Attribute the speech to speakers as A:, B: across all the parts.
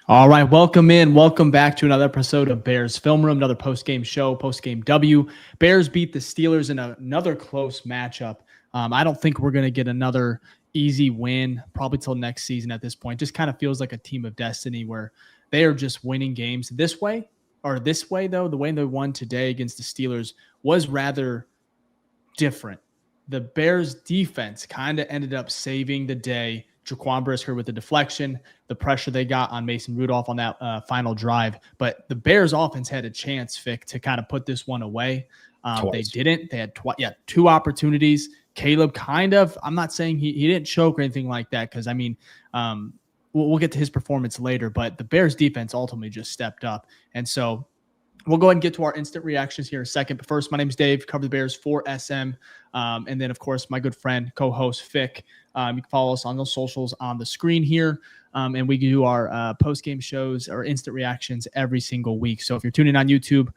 A: All right, welcome in. Welcome back to another episode of Bears Film Room, another post-game show, post-game W. Bears beat the Steelers in another close matchup. I don't think we're going to get another easy win probably till next season at this point. Just kind of feels like a team of destiny where they are just winning games this way, though. The way they won today against the Steelers was rather different. The Bears defense kind of ended up saving the day. Jaquan Brisker with the deflection, the pressure they got on Mason Rudolph on that final drive. But the Bears offense had a chance, Fick, to kind of put this one away. They didn't. They had two opportunities. Caleb kind of, I'm not saying he didn't choke or anything like that because, we'll get to his performance later. But the Bears defense ultimately just stepped up. And so we'll go ahead and get to our instant reactions here in a second. But first, my name is Dave, cover the Bears for SM. And then, of course, my good friend, co-host Fick. You can follow us on those socials on the screen here. And we do our post-game shows or instant reactions every single week. So if you're tuning on YouTube,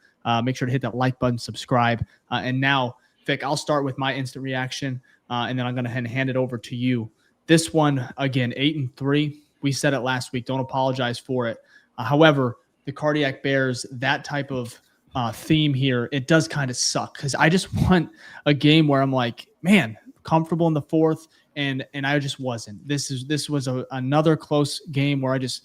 A: make sure to hit that like button, subscribe. And now, Fick, I'll start with my instant reaction, and then I'm going to hand it over to you. This one, again, 8-3. We said it last week. Don't apologize for it. However, the Cardiac Bears, that type of theme here, it does kind of suck because I just want a game where I'm like, man, comfortable in the fourth, and I just wasn't. This was another close game where I just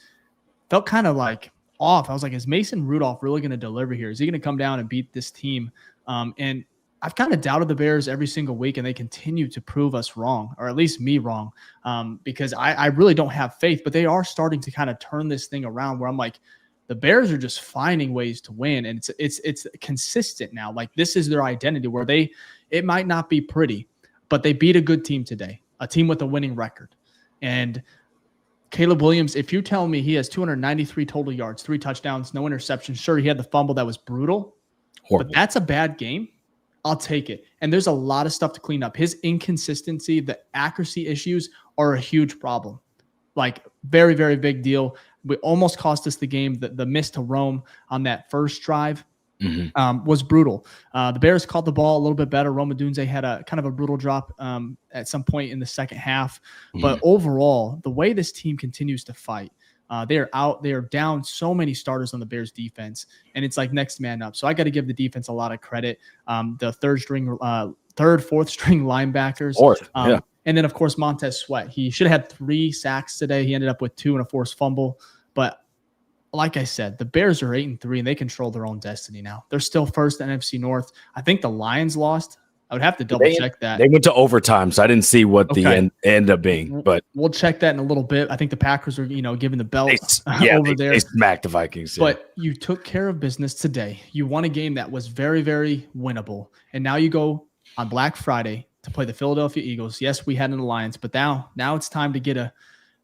A: felt kind of like off. I was like, is Mason Rudolph really going to deliver here? Is he going to come down and beat this team? And I've kind of doubted the Bears every single week, and they continue to prove us wrong, or at least me wrong, because I really don't have faith. But they are starting to kind of turn this thing around where I'm like, the Bears are just finding ways to win, and it's consistent now. Like, this is their identity where it might not be pretty, but they beat a good team today, a team with a winning record. And Caleb Williams, if you tell me he has 293 total yards, 3 touchdowns, no interceptions, sure, he had the fumble that was brutal, horrible, but that's a bad game. I'll take it. And there's a lot of stuff to clean up. His inconsistency, the accuracy issues are a huge problem. Like, very, very big deal. We almost cost us the game. The miss to Rome on that first drive was brutal. The Bears caught the ball a little bit better. Odunze had a kind of a brutal drop at some point in the second half. But overall, the way this team continues to fight, they are down so many starters on the Bears defense, and it's like next man up. So I got to give the defense a lot of credit. The fourth string linebackers. And then, of course, Montez Sweat. He should have had 3 sacks today. He ended up with 2 and a forced fumble. But like I said, the Bears are 8-3, and they control their own destiny now. They're still first in NFC North. I think the Lions lost. I would have to double-check that.
B: They went to overtime, so I didn't see what the end ended up being. But
A: we'll check that in a little bit. I think the Packers are, giving the belt over there.
B: They smacked the Vikings.
A: But you took care of business today. You won a game that was very, very winnable. And now you go on Black Friday to play the Philadelphia Eagles. Yes, we had an alliance, but now it's time to get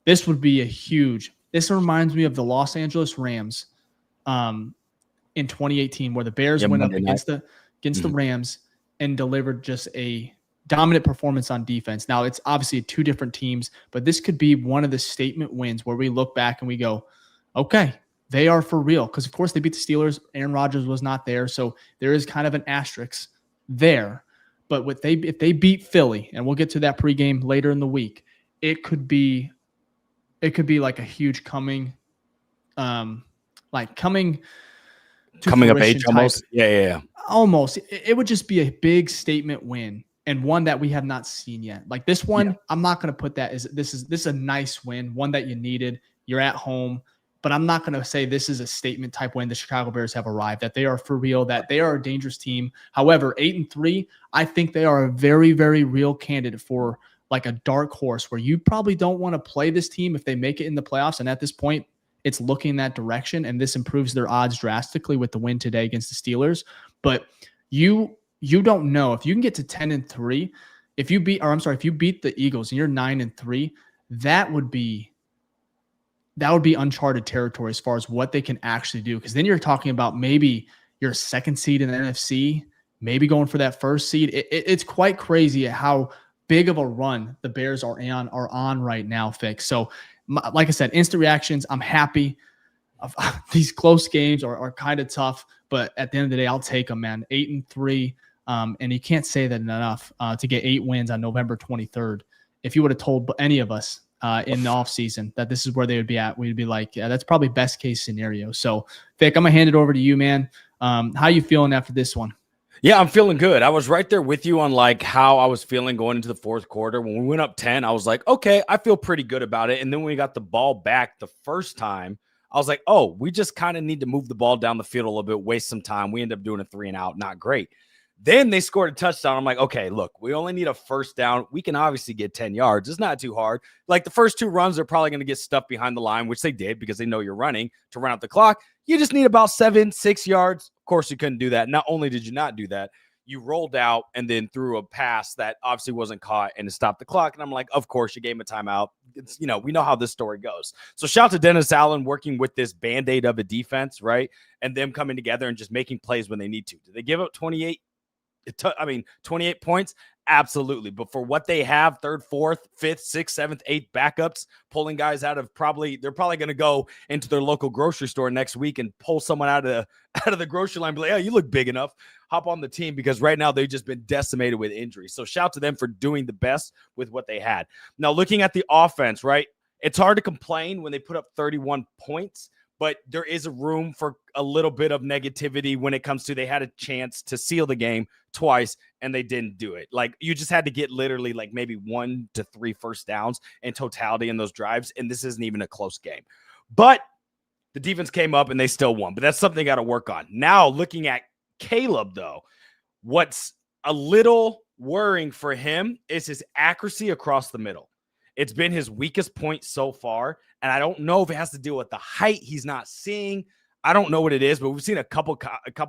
A: this would be a huge – this reminds me of the Los Angeles Rams in 2018 where the Bears went up against the Rams and delivered just a dominant performance on defense. Now, it's obviously 2 different teams, but this could be one of the statement wins where we look back and we go, okay, they are for real. Because, of course, they beat the Steelers. Aaron Rodgers was not there, so there is kind of an asterisk there. But if they beat Philly, and we'll get to that pregame later in the week, it could be like a huge coming of
B: age almost. Yeah.
A: Almost. It would just be a big statement win, and one that we have not seen yet. Like this one, I'm not going to put that as this is a nice win, one that you needed. You're at home. But I'm not going to say this is a statement type win. The Chicago Bears have arrived, that they are for real, that they are a dangerous team. However, 8-3, I think they are a very, very real candidate for like a dark horse where you probably don't want to play this team if they make it in the playoffs. And at this point, it's looking that direction, and this improves their odds drastically with the win today against the Steelers. But you don't know if you can get to 10-3. If you beat the Eagles and you're 9-3, that would be uncharted territory as far as what they can actually do. Because then you're talking about maybe your second seed in the NFC, maybe going for that first seed. It's quite crazy how big of a run the Bears are on right now, Fix. So, like I said, instant reactions. I'm happy. These close games are kind of tough, but at the end of the day, I'll take them, man. 8-3, and you can't say that enough to get 8 wins on November 23rd. If you would have told any of us in the offseason, that this is where they would be at. We'd be like, yeah, that's probably best case scenario. So, Vic, I'm going to hand it over to you, man. How you feeling after this one?
B: Yeah, I'm feeling good. I was right there with you on like how I was feeling going into the fourth quarter. When we went up 10, I was like, okay, I feel pretty good about it. And then when we got the ball back the first time, I was like, oh, we just kind of need to move the ball down the field a little bit, waste some time. We end up doing a 3-and-out. Not great. Then they scored a touchdown. I'm like, okay, look, we only need a first down. We can obviously get 10 yards. It's not too hard. Like the first 2 runs are probably going to get stuffed behind the line, which they did because they know you're running to run out the clock. You just need about 7-6 yards. Of course, you couldn't do that. Not only did you not do that, you rolled out and then threw a pass that obviously wasn't caught and it stopped the clock. And I'm like, of course, you gave him a timeout. It's, we know how this story goes. So shout out to Dennis Allen working with this Band-Aid of a defense, right? And them coming together and just making plays when they need to. Did they give up 28 points? Absolutely. But for what they have, 3rd, 4th, 5th, 6th, 7th, 8th backups, pulling guys out of they're probably going to go into their local grocery store next week and pull someone out of the grocery line and be like, oh, you look big enough. Hop on the team, because right now they've just been decimated with injuries. So shout to them for doing the best with what they had. Now, looking at the offense, right? It's hard to complain when they put up 31 points. But there is a room for a little bit of negativity when it comes to they had a chance to seal the game twice and they didn't do it. Like you just had to get literally like maybe 1 to 3 first downs in totality in those drives. And this isn't even a close game. But the defense came up and they still won. But that's something they got to work on. Now looking at Caleb, though, what's a little worrying for him is his accuracy across the middle. It's been his weakest point so far. And I don't know if it has to do with the height he's not seeing. I don't know what it is, but we've seen a couple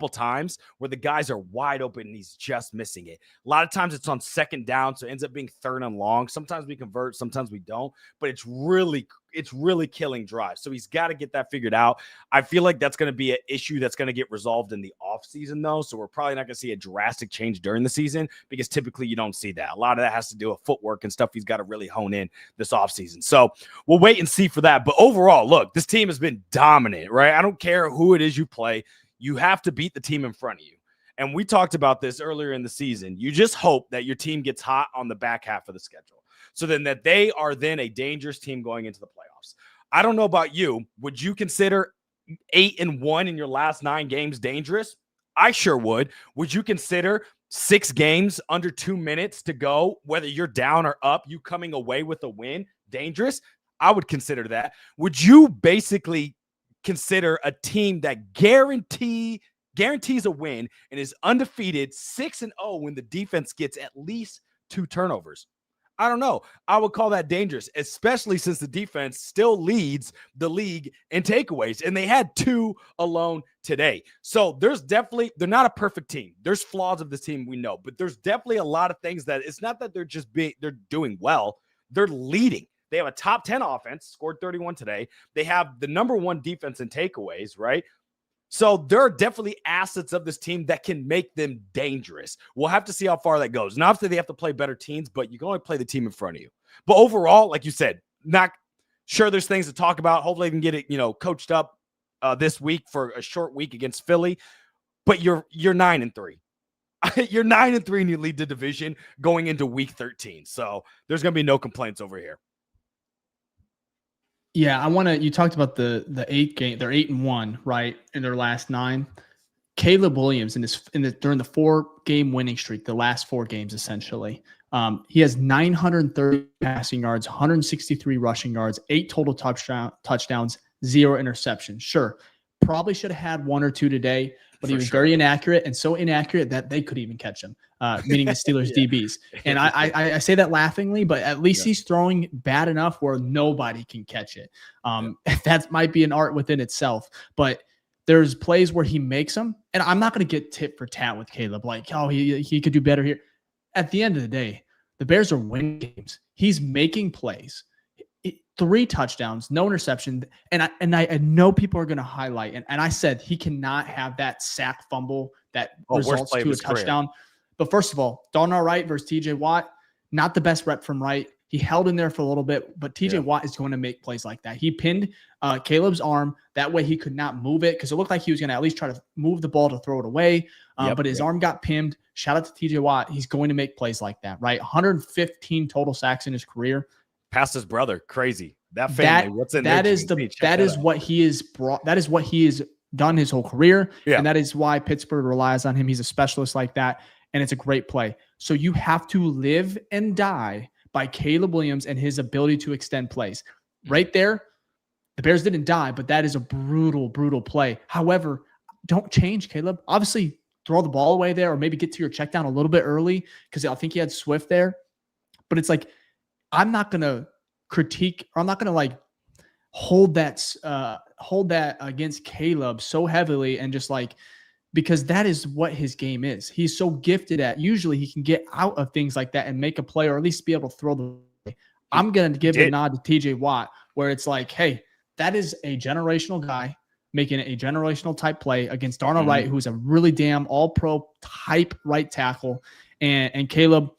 B: times where the guys are wide open and he's just missing it. A lot of times it's on 2nd down, so it ends up being 3rd and long. Sometimes we convert, sometimes we don't, but it's really killing drives. So he's got to get that figured out. I feel like that's going to be an issue that's going to get resolved in the offseason, though. So we're probably not going to see a drastic change during the season because typically you don't see that. A lot of that has to do with footwork and stuff he's got to really hone in this offseason. So we'll wait and see for that. But overall, look, this team has been dominant, right? I don't care who it is you play. You have to beat the team in front of you. And we talked about this earlier in the season. You just hope that your team gets hot on the back half of the schedule, so then that they are then a dangerous team going into the playoffs. I don't know about you. Would you consider 8-1 in your last 9 games dangerous? I sure would. Would you consider 6 games under 2 minutes to go, whether you're down or up, you coming away with a win, dangerous? I would consider that. Would you basically consider a team that guarantees a win and is undefeated 6-0 when the defense gets at least 2 turnovers? I don't know. I would call that dangerous, especially since the defense still leads the league in takeaways, and they had 2 alone today. So they're not a perfect team. There's flaws of this team, we know, but there's definitely a lot of things that it's not that they're doing well. They're leading. They have a top 10 offense, scored 31 today. They have the number 1 defense in takeaways, right? So there are definitely assets of this team that can make them dangerous. We'll have to see how far that goes. And obviously they have to play better teams, but you can only play the team in front of you. But overall, like you said, not sure there's things to talk about. Hopefully they can get it, coached up this week for a short week against Philly. But you're 9-3. You're 9-3 and you lead the division going into week 13. So there's going to be no complaints over here.
A: Yeah, you talked about the 8 game. They're 8-1, right, in their last 9. Caleb Williams during the 4-game winning streak, the last 4 games essentially, he has 930 passing yards, 163 rushing yards, 8 total touchdowns, 0 interceptions. Sure, probably should have had 1 or 2 today, but he was very inaccurate, and so inaccurate that they could even catch him, meaning the Steelers DBs. And I say that laughingly, but at least he's throwing bad enough where nobody can catch it. That might be an art within itself, but there's plays where he makes them, and I'm not going to get tit for tat with Caleb, like, oh, he could do better here. At the end of the day, the Bears are winning games. He's making plays. 3 touchdowns, no interception. And I know people are going to highlight, and I said he cannot have that sack fumble that results to a touchdown. Career. But first of all, Darnell Wright versus TJ Watt, not the best rep from Wright. He held in there for a little bit, but TJ Watt is going to make plays like that. He pinned Caleb's arm. That way he could not move it because it looked like he was going to at least try to move the ball to throw it away. But his arm got pinned. Shout out to TJ Watt. He's going to make plays like that, right? 115 total sacks in his career.
B: Past his brother. Crazy. That family. What's in
A: that
B: their
A: is
B: genes?
A: that is what he is brought. That is what he has done his whole career.
B: Yeah.
A: And that is why Pittsburgh relies on him. He's a specialist like that. And it's a great play. So you have to live and die by Caleb Williams and his ability to extend plays. Right there, the Bears didn't die, but that is a brutal, brutal play. However, don't change, Caleb. Obviously, throw the ball away there or maybe get to your check down a little bit early because I think he had Swift there. But it's like, I'm not going to critique or I'm not going to like hold that against Caleb so heavily and just like, because that is what his game is. He's so gifted at, usually he can get out of things like that and make a play or at least be able to throw the play. I'm going to give the nod to TJ Watt where it's like, hey, that is a generational guy making a generational type play against Darnell Wright, who's a really damn all-pro type right tackle. And Caleb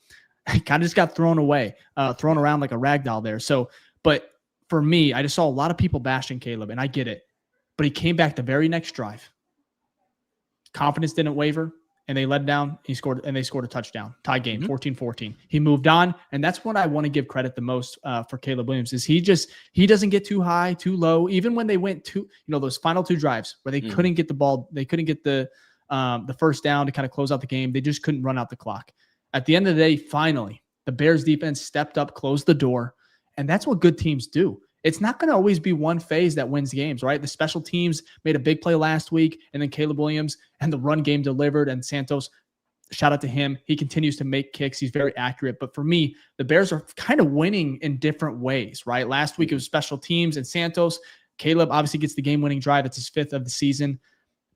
A: kind of just got thrown around like a rag doll there. So, but for me, I just saw a lot of people bashing Caleb, and I get it. But he came back the very next drive. Confidence didn't waver, and they led down. They scored a touchdown. Tie game, 14-14. He moved on, and that's what I want to give credit the most for Caleb Williams is he doesn't get too high, too low. Even when they went to those final two drives where they couldn't get the ball, they couldn't get the first down to kind of close out the game. They just couldn't run out the clock. At the end of the day, finally, the Bears defense stepped up, closed the door, and that's what good teams do. It's not going to always be one phase that wins games, right? The special teams made a big play last week, and then Caleb Williams and the run game delivered, and Santos, shout out to him. He continues to make kicks. He's very accurate. But for me, the Bears are kind of winning in different ways, right? Last week it was special teams and Santos. Caleb obviously gets the game-winning drive. It's his 5th of the season,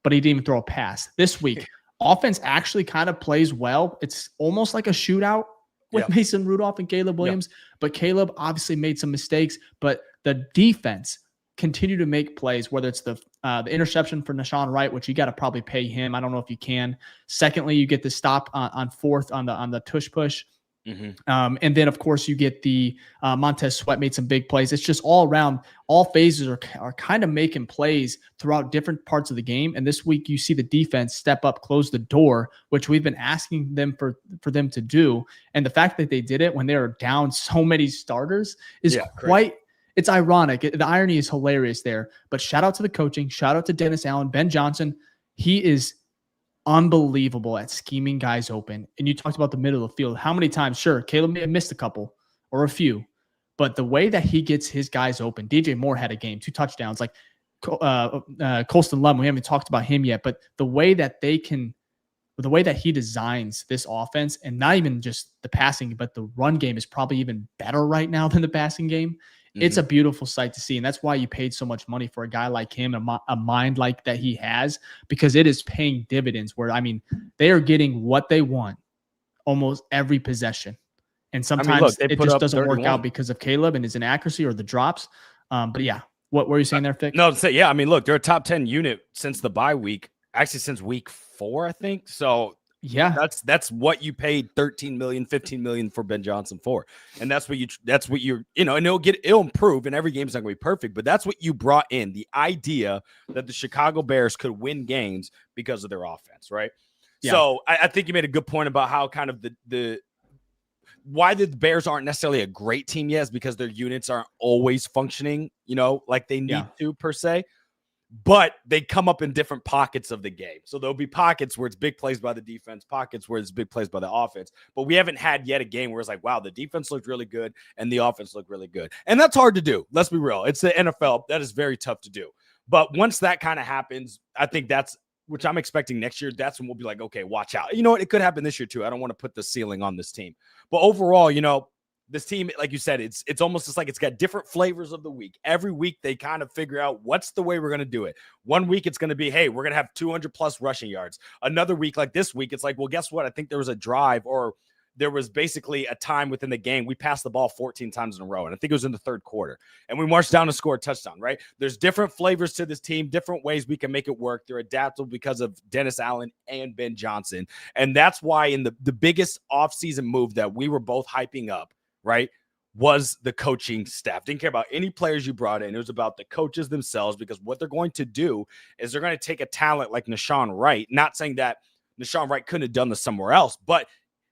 A: but he didn't even throw a pass. This week, offense actually kind of plays well. It's almost like a shootout with Mason Rudolph and Caleb Williams, but Caleb obviously made some mistakes, but the defense continue to make plays, whether it's the interception for Nashawn Wright, which you got to probably pay him. I don't know if you can. Secondly, you get the stop on 4th on the tush push. And then, of course, you get the Montez Sweat made some big plays. It's just all around. All phases are kind of making plays throughout different parts of the game. And this week, you see the defense step up, close the door, which we've been asking them for them to do. And the fact that they did it when they were down so many starters is quite. It's ironic. The irony is hilarious there. But shout out to the coaching. Shout out to Dennis Allen, Ben Johnson. He is unbelievable at scheming guys open. And you talked about the middle of the field. How many times? Sure, Caleb may have missed a couple or a few, but the way that he gets his guys open, DJ Moore had a game, 2 touchdowns. Like Colston Love, we haven't talked about him yet, but the way that he designs this offense, and not even just the passing, but the run game is probably even better right now than the passing game. It's a beautiful sight to see. And that's why you paid so much money for a guy like him, a mind like that he has, because it is paying dividends where, I mean, they are getting what they want almost every possession. And sometimes it just doesn't 31. Work out because of Caleb and his inaccuracy or the drops. But yeah, what were you saying there, Fick?
B: No, yeah, I mean, look, they're a top 10 unit since the bye week, actually since week 4, I think. So yeah, that's what you paid 13 million, 15 million for Ben Johnson for. And that's what you're, and it'll improve, and every game is not going to be perfect, but that's what you brought in, the idea that the Chicago Bears could win games because of their offense, right? Yeah. So I think you made a good point about how kind of why the Bears aren't necessarily a great team yet is because their units aren't always functioning, like they need to per se. But they come up in different pockets of the game. So there'll be pockets where it's big plays by the defense, pockets where it's big plays by the offense. But we haven't had yet a game where it's like, wow, the defense looked really good and the offense looked really good. And that's hard to do. Let's be real. It's the NFL. That is very tough to do. But once that kind of happens, I think which I'm expecting next year, that's when we'll be like, okay, watch out. You know what? It could happen this year too. I don't want to put the ceiling on this team. But overall, this team, like you said, it's almost just like it's got different flavors of the week. Every week they kind of figure out what's the way we're going to do it. One week it's going to be, hey, we're going to have 200 plus rushing yards. Another week like this week, it's like, well, guess what? I think there was a drive or there was basically a time within the game. We passed the ball 14 times in a row. And I think it was in the 3rd quarter. And we marched down to score a touchdown, right? There's different flavors to this team, different ways we can make it work. They're adaptable because of Dennis Allen and Ben Johnson. And that's why in the biggest offseason move that we were both hyping up, right, was the coaching staff. Didn't care about any players you brought in. It was about the coaches themselves, because what they're going to do is they're going to take a talent like Nashawn Wright, not saying that Nashawn Wright couldn't have done this somewhere else, but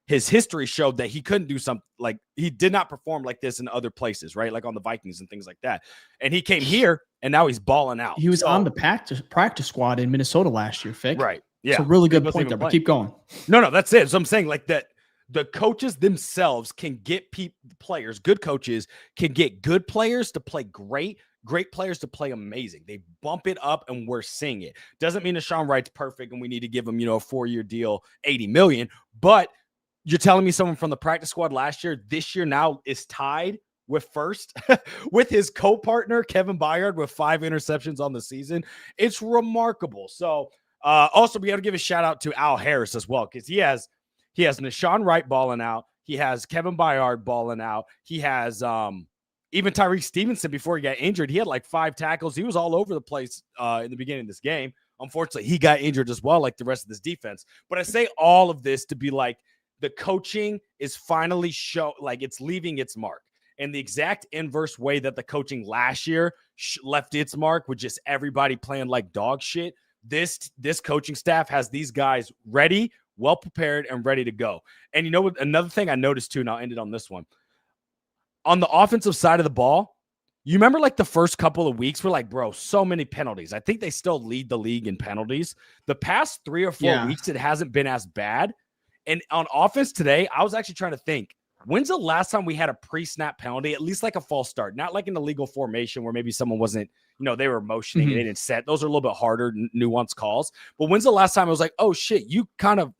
B: his history showed that he couldn't do something like he did not perform like this in other places, right? Like on the Vikings and things like that. And he came here and now he's balling out.
A: He was on the practice squad in Minnesota last year, Fick.
B: Right. Yeah.
A: It's a really good point there, but keep going.
B: No, that's it. So I'm saying like that the coaches themselves can get players, good coaches can get good players to play great players to play amazing. They bump it up and we're seeing it. Doesn't mean that Sean Wright's perfect and we need to give him, a 4-year deal, $80 million, but you're telling me someone from the practice squad last year, this year now is tied with first with his co-partner, Kevin Byard, with 5 interceptions on the season. It's remarkable. So also we got to give a shout out to Al Harris as well, because he has Nashawn Wright balling out. He has Kevin Byard balling out. He has even Tyreek Stevenson before he got injured. He had like 5 tackles. He was all over the place in the beginning of this game. Unfortunately, he got injured as well, like the rest of this defense. But I say all of this to be like, the coaching is finally it's leaving its mark. And the exact inverse way that the coaching last year left its mark with just everybody playing like dog shit. This coaching staff has these guys ready, well prepared, and ready to go. And you know what? Another thing I noticed too, and I'll end it on this one. On the offensive side of the ball, you remember like the first couple of weeks, we're like, bro, so many penalties. I think they still lead the league in penalties. The past 3 or 4 weeks, it hasn't been as bad. And on offense today, I was actually trying to think, when's the last time we had a pre-snap penalty, at least like a false start, not like an illegal formation where maybe someone wasn't, they were motioning and they didn't set. Those are a little bit harder, nuanced calls. But when's the last time I was like, oh shit, you kind of,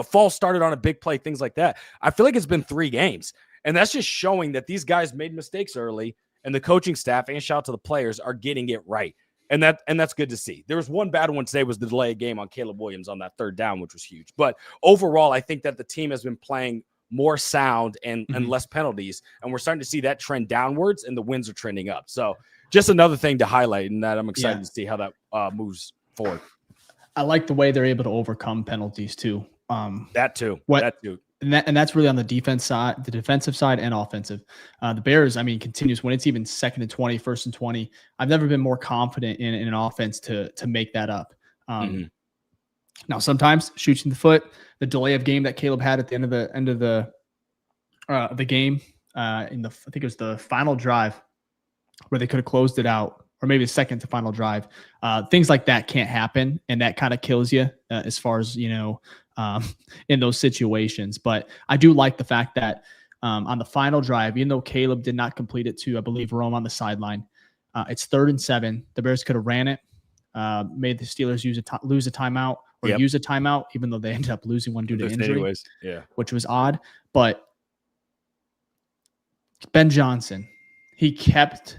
B: false started on a big play, things like that. I feel like it's been 3 games. And that's just showing that these guys made mistakes early and the coaching staff, and shout out to the players, are getting it right. And that's good to see. There was one bad one today, was the delay of game on Caleb Williams on that 3rd down, which was huge. But overall, I think that the team has been playing more sound and less penalties, and we're starting to see that trend downwards, and the wins are trending up. So just another thing to highlight, and that I'm excited to see how that moves forward.
A: I like the way they're able to overcome penalties too.
B: That too.
A: And that's really on the defense side, the defensive side and offensive. The Bears, continues when it's even 2nd and 20, 1st and 20. I've never been more confident in an offense to make that up. Now, sometimes shoots in the foot, the delay of game that Caleb had at the end of the game, I think it was the final drive where they could have closed it out, or maybe the second to final drive. Things like that can't happen, and that kind of kills you as far as in those situations. But I do like the fact that on the final drive, even though Caleb did not complete it to, I believe, Rome on the sideline, it's 3rd and 7. The Bears could have ran it, made the Steelers lose a timeout or use a timeout, even though they ended up losing one due to injury, which was odd. But Ben Johnson, he kept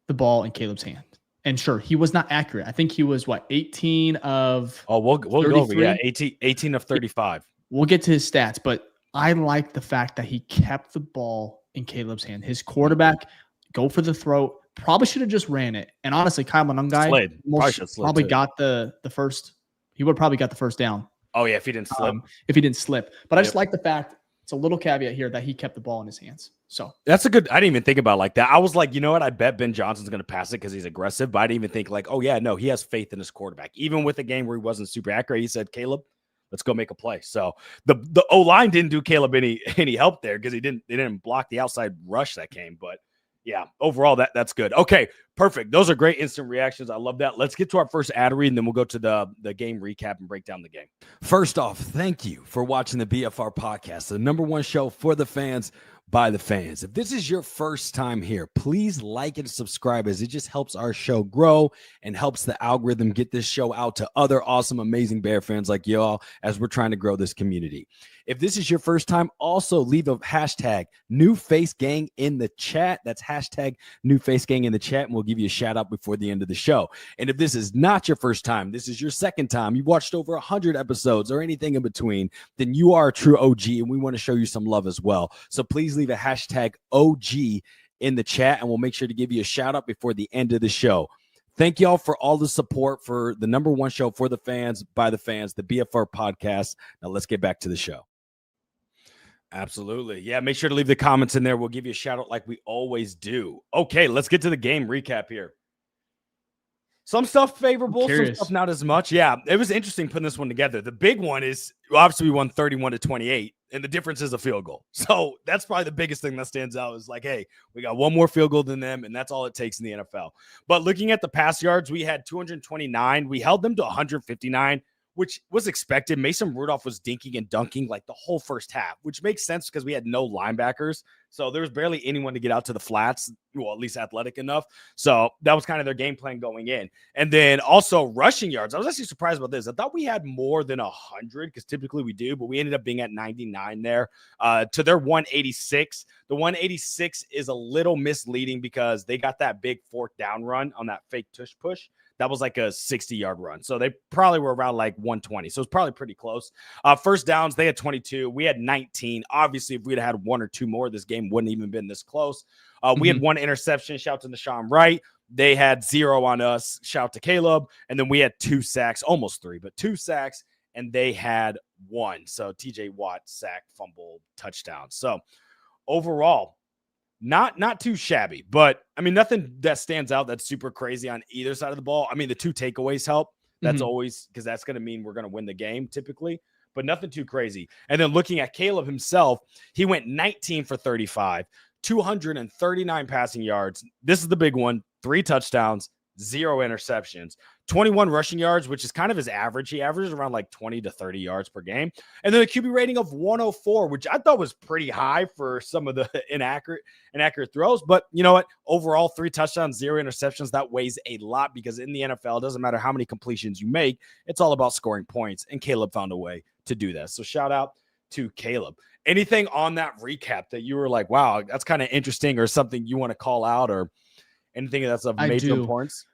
A: the ball in Caleb's hand. And sure, he was not accurate. I think he was 18 of. Oh, we'll go over.
B: 18 of 35.
A: We'll get to his stats, but I like the fact that he kept the ball in Caleb's hand. His quarterback go for the throat. Probably should have just ran it. And honestly, Kyle Monungai probably got the first. He would have probably got the first down.
B: Oh yeah, if he didn't slip.
A: But I just like the fact. It's a little caveat here that he kept the ball in his hands. So
B: that's a good. I didn't even think about it like that. I was like, you know what? I bet Ben Johnson's going to pass it because he's aggressive. But I didn't even think like, oh yeah, no, he has faith in his quarterback. Even with a game where he wasn't super accurate, he said, Caleb, let's go make a play. So the O-line didn't do Caleb any help there because they didn't block the outside rush that came. But yeah, overall that's good. Okay, perfect. Those are great instant reactions. I love that. Let's get to our first ad read, and then we'll go to the game recap and break down the game. First off, thank you for watching the BFR Podcast, the #1 show for the fans by the fans. If this is your first time here, please like and subscribe, as it just helps our show grow and helps the algorithm get this show out to other awesome, amazing Bear fans like y'all as we're trying to grow this community. If this is your first time, also leave a hashtag New Face Gang in the chat. That's hashtag New Face Gang in the chat, and we'll give you a shout out before the end of the show. And if this is not your first time, this is your second time, you've watched over 100 episodes or anything in between, then you are a true OG, and we want to show you some love as well. So please leave a hashtag OG in the chat, and we'll make sure to give you a shout out before the end of the show. Thank y'all for all the support for the #1 show for the fans by the fans, the BFR Podcast. Now let's get back to the show. Absolutely. Yeah, make sure to leave the comments in there. We'll give you a shout out like we always do. Okay, let's get to the game recap here. Some stuff favorable, some stuff not as much. Yeah, it was interesting putting this one together. The big one is obviously we won 31-28, and the difference is a field goal. So that's probably the biggest thing that stands out is like, hey, we got one more field goal than them, and that's all it takes in the NFL. But looking at the pass yards, we had 229. We held them to 159, which was expected. Mason Rudolph was dinking and dunking like the whole first half, which makes sense because we had no linebackers. So there was barely anyone to get out to the flats, well, at least athletic enough. So that was kind of their game plan going in. And then also rushing yards. I was actually surprised about this. I thought we had more than 100 because typically we do, but we ended up being at 99 there to their 186. The 186 is a little misleading because they got that big fourth down run on that fake tush push. That was like a 60-yard run. So they probably were around like 120. So it's probably pretty close. First downs, they had 22. We had 19. Obviously, if we'd had one or two more, this game wouldn't even been this close. We had one interception. Shout to Deshaun Wright. They had 0 on us. Shout to Caleb. And then we had 2 sacks, almost 3, but 2 sacks. And they had 1. So TJ Watt sack, fumble, touchdown. So overall, not too shabby, but I mean, nothing that stands out that's super crazy on either side of the ball. I mean, the 2 takeaways help. That's always because that's going to mean we're going to win the game typically, but nothing too crazy. And then looking at Caleb himself, he went 19 for 35, 239 passing yards. This is the big one, 3 touchdowns, 0 interceptions, 21 rushing yards, which is kind of his average. He averages around like 20 to 30 yards per game. And then a QB rating of 104, which I thought was pretty high for some of the inaccurate throws. But you know what? Overall, 3 touchdowns, 0 interceptions. That weighs a lot because in the NFL, it doesn't matter how many completions you make. It's all about scoring points. And Caleb found a way to do that. So shout out to Caleb. Anything on that recap that you were like, wow, that's kind of interesting or something you want to call out or anything that's of major importance?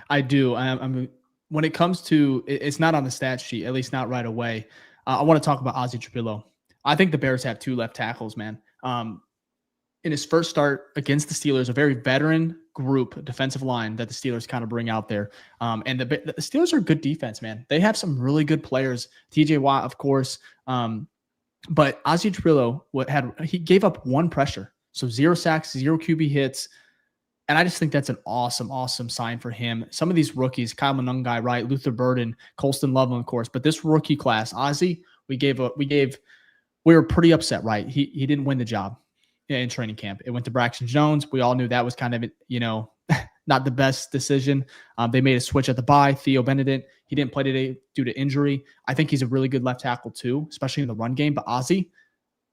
A: I do. I'm when it comes to it's not on the stat sheet, at least not right away. I want to talk about Ozzy Trapillo. I think the Bears have 2 left tackles, man. In his first start against the Steelers, a very veteran group defensive line that the Steelers kind of bring out there. And the Steelers are good defense, man. They have some really good players. TJ Watt, of course. But Ozzy Trapillo he gave up 1 pressure. So 0 sacks, 0 QB hits. And I just think that's an awesome, awesome sign for him. Some of these rookies, Kyle Monungai, Wright, Luther Burden, Colston Loveland, of course. But this rookie class, Ozzy, we were pretty upset, right? He didn't win the job in training camp. It went to Braxton Jones. We all knew that was kind of, not the best decision. They made a switch at the bye. Theo Benedict, he didn't play today due to injury. I think he's a really good left tackle too, especially in the run game. But Ozzy,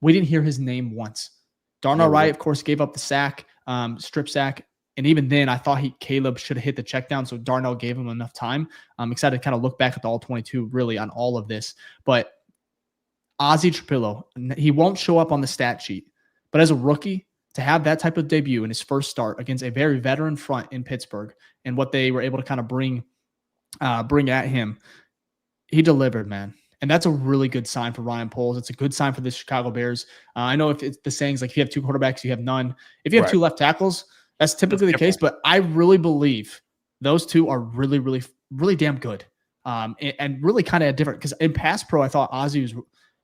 A: we didn't hear his name once. Darnell Wright, of course, gave up the sack, strip sack. And even then, I thought Caleb should have hit the check down, so Darnell gave him enough time. I'm excited to kind of look back at the all-22 really on all of this. But Ozzy Trapillo, he won't show up on the stat sheet. But as a rookie, to have that type of debut in his first start against a very veteran front in Pittsburgh and what they were able to kind of bring at him, he delivered, man. And that's a really good sign for Ryan Poles. It's a good sign for the Chicago Bears. I know if it's the sayings like if you have 2 quarterbacks, you have none. If you have 2 left tackles, that's typically the case, but I really believe those 2 are really, really, really damn good, and really kind of different. Because in pass pro, I thought Ozzy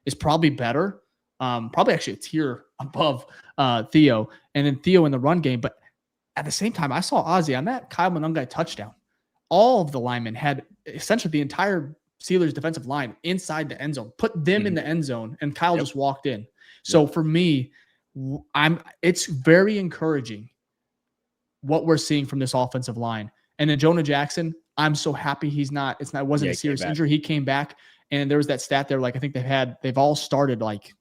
A: is probably better, probably actually a tier above Theo, and then Theo in the run game. But at the same time, I saw Ozzy on that Kyle Monungai touchdown. All of the linemen had essentially the entire Steelers defensive line inside the end zone, put them in the end zone, and Kyle just walked in. So for me, it's very encouraging what we're seeing from this offensive line. And then Jonah Jackson, I'm so happy it wasn't a serious injury. He came back, and there was that stat there. Like I think they've all started like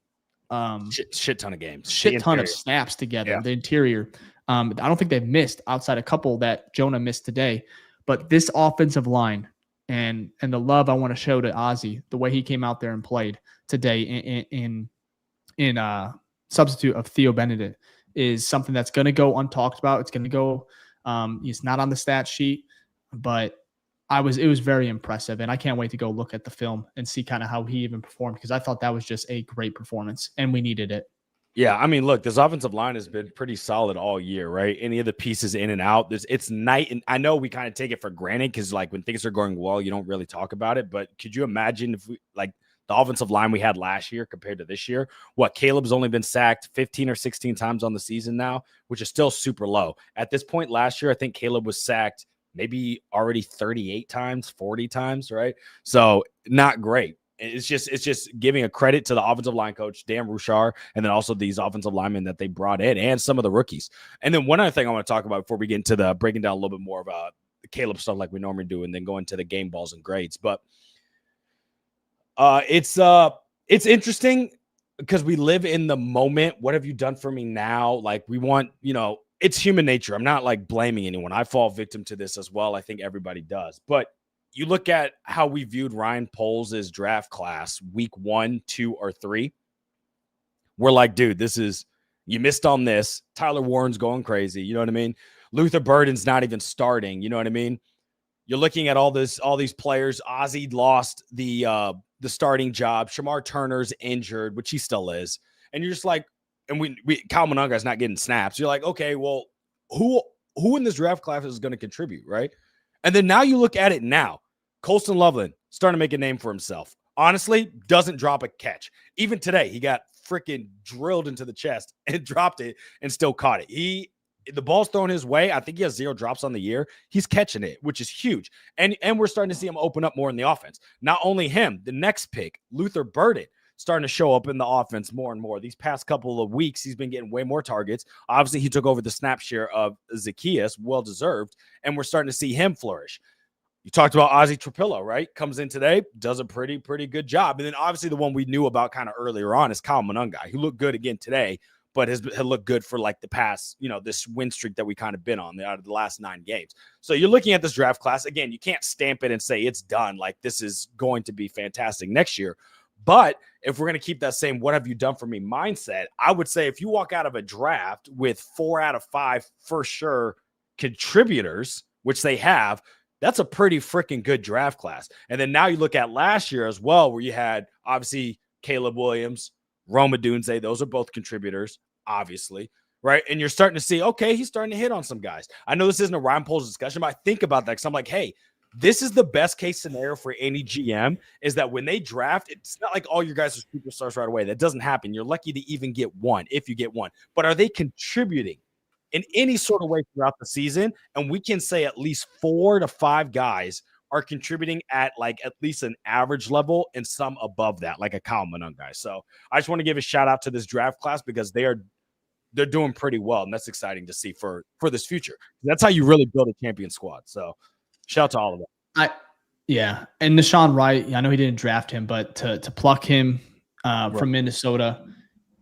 B: shit ton of games,
A: shit ton of snaps together. The interior. I don't think they've missed outside a couple that Jonah missed today, but this offensive line and the love I want to show to Ozzy, the way he came out there and played today in substitute of Theo Benedict, is something that's going to go untalked about. It's going to go, it's not on the stat sheet, but it was very impressive. And I can't wait to go look at the film and see kind of how he even performed, because I thought that was just a great performance and we needed it.
B: Yeah. I mean, look, this offensive line has been pretty solid all year, right? Any of the pieces in and out, it's night. And I know we kind of take it for granted because like when things are going well, you don't really talk about it, but could you imagine if we like the offensive line we had last year compared to this year? Caleb's only been sacked 15 or 16 times on the season now, which is still super low. At this point last year, I think Caleb was sacked maybe already 38 times, 40 times, right? So not great. It's just giving a credit to the offensive line coach, Dan Ruchar, and then also these offensive linemen that they brought in and some of the rookies. And then one other thing I want to talk about before we get into the breaking down a little bit more of the Caleb stuff like we normally do, and then go into the game balls and grades. But it's interesting because we live in the moment. What have you done for me now? Like we want, it's human nature. I'm not like blaming anyone. I fall victim to this as well. I think everybody does. But you look at how we viewed Ryan Poles' draft class week 1, 2, or 3. We're like, dude, you missed on this. Tyler Warren's going crazy. You know what I mean? Luther Burden's not even starting. You know what I mean? You're looking at all these players. Ozzie lost the starting job. Shamar Turner's injured, which he still is. And you're just like, and Kyle Mononga's not getting snaps. You're like, okay, well, who in this draft class is going to contribute, right? And then now you look at it now. Colston Loveland starting to make a name for himself. Honestly, doesn't drop a catch. Even today, he got freaking drilled into the chest and dropped it and still caught it. The ball's thrown his way. I think he has 0 drops on the year. He's catching it, which is huge. And we're starting to see him open up more in the offense. Not only him, the next pick, Luther Burden, starting to show up in the offense more and more. These past couple of weeks, he's been getting way more targets. Obviously, he took over the snap share of Zacchaeus, well-deserved, and we're starting to see him flourish. You talked about Ozzie Trapillo, right? Comes in today, does a pretty good job. And then obviously the one we knew about kind of earlier on is Kyle Mononga. He looked good again today, but has looked good for like the past, this win streak that we kind of been on out of the last 9 games. So you're looking at this draft class. Again, you can't stamp it and say it's done. Like this is going to be fantastic next year. But if we're going to keep that same what have you done for me mindset, I would say if you walk out of a draft with 4 out of 5 for sure contributors, which they have, that's a pretty freaking good draft class. And then now you look at last year as well, where you had obviously Caleb Williams, Rome Odunze. Those are both contributors, obviously, right? And you're starting to see, okay, he's starting to hit on some guys. I know this isn't a Ryan Poles discussion, but I think about that because I'm like, hey, this is the best case scenario for any GM is that when they draft, it's not like all your guys are superstars right away. That doesn't happen. You're lucky to even get one if you get one. But are they contributing in any sort of way throughout the season? And we can say at least 4 to 5 guys are contributing at like at least an average level and some above that, like a Kyle Mononga guy. So I just want to give a shout out to this draft class because they're doing pretty well. And that's exciting to see for this future. That's how you really build a champion squad. So shout out to all of them.
A: Yeah. And Nashawn Wright, I know he didn't draft him, but to pluck him from Minnesota,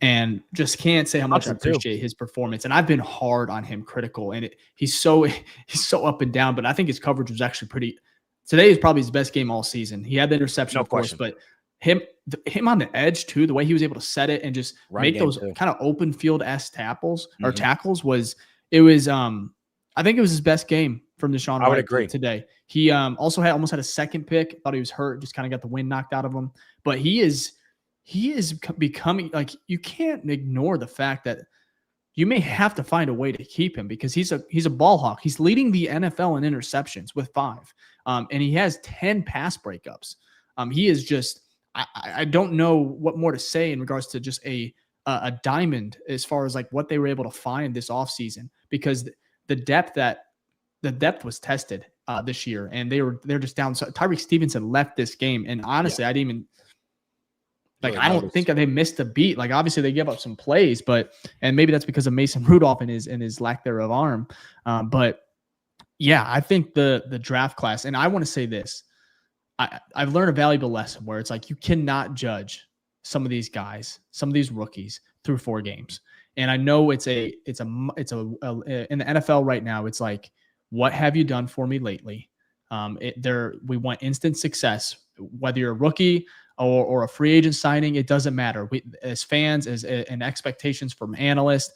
A: and just can't say how much I appreciate his performance. And I've been hard on him, critical, and he's so up and down. But I think his coverage was actually pretty. Today is probably his best game all season. He had the interception, of course, but him on the edge too. The way he was able to set it and just make those kind of open field-esque tackles or tackles was. I think it was his best game from Deshaun Wright. I would agree today. He also almost had a second pick. Thought he was hurt. Just kind of got the wind knocked out of him. But he is becoming like, you can't ignore the fact that you may have to find a way to keep him because he's a ball hawk. He's leading the NFL in interceptions with 5. And he has 10 pass breakups. He is just, I don't know what more to say in regards to just a diamond as far as like what they were able to find this offseason, because the depth was tested this year, and they're just down. So Tyreek Stevenson left this game, and honestly, I didn't even I don't think they missed a beat. Like obviously they give up some plays, and maybe that's because of Mason Rudolph and his lack thereof arm. But yeah, I think the draft class, and I want to say this, I've learned a valuable lesson where it's like you cannot judge some of these guys, some of these rookies through 4 games. And I know it's in the NFL right now. It's like, what have you done for me lately? We want instant success, whether you're a rookie or a free agent signing, it doesn't matter. We, as fans, and expectations from analysts,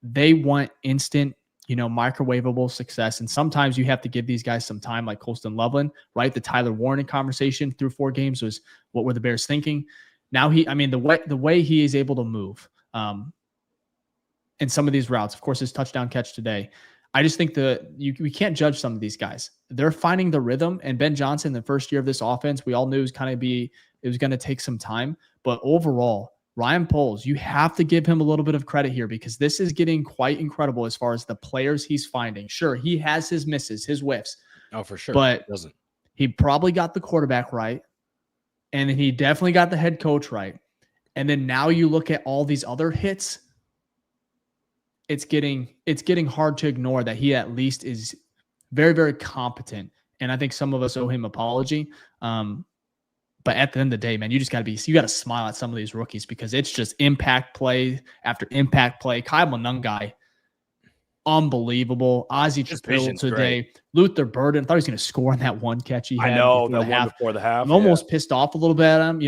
A: they want instant, microwavable success. And sometimes you have to give these guys some time, like Colston Loveland, right? The Tyler Warren conversation through 4 games was, what were the Bears thinking? Now the way he is able to move, in some of these routes, of course, his touchdown catch today, I just think we can't judge some of these guys. They're finding the rhythm. And Ben Johnson, the first year of this offense, we all knew it was going to take some time. But overall, Ryan Poles, you have to give him a little bit of credit here, because this is getting quite incredible as far as the players he's finding. Sure, he has his misses, his whiffs,
B: Oh, for sure.
A: But
B: It doesn't.
A: He probably got the quarterback right. And then he definitely got the head coach right. And then now you look at all these other hits. It's getting hard to ignore that he at least is very, very competent. And I think some of us owe him apology. But at the end of the day, man, you got to smile at some of these rookies because it's just impact play after impact play. Kyle Monungai, unbelievable. Ozzie Chapil today.
B: Great.
A: Luther Burden, I thought he was going to score on that one catch he had.
B: I know, that one before the half.
A: I'm almost pissed off a little bit at him.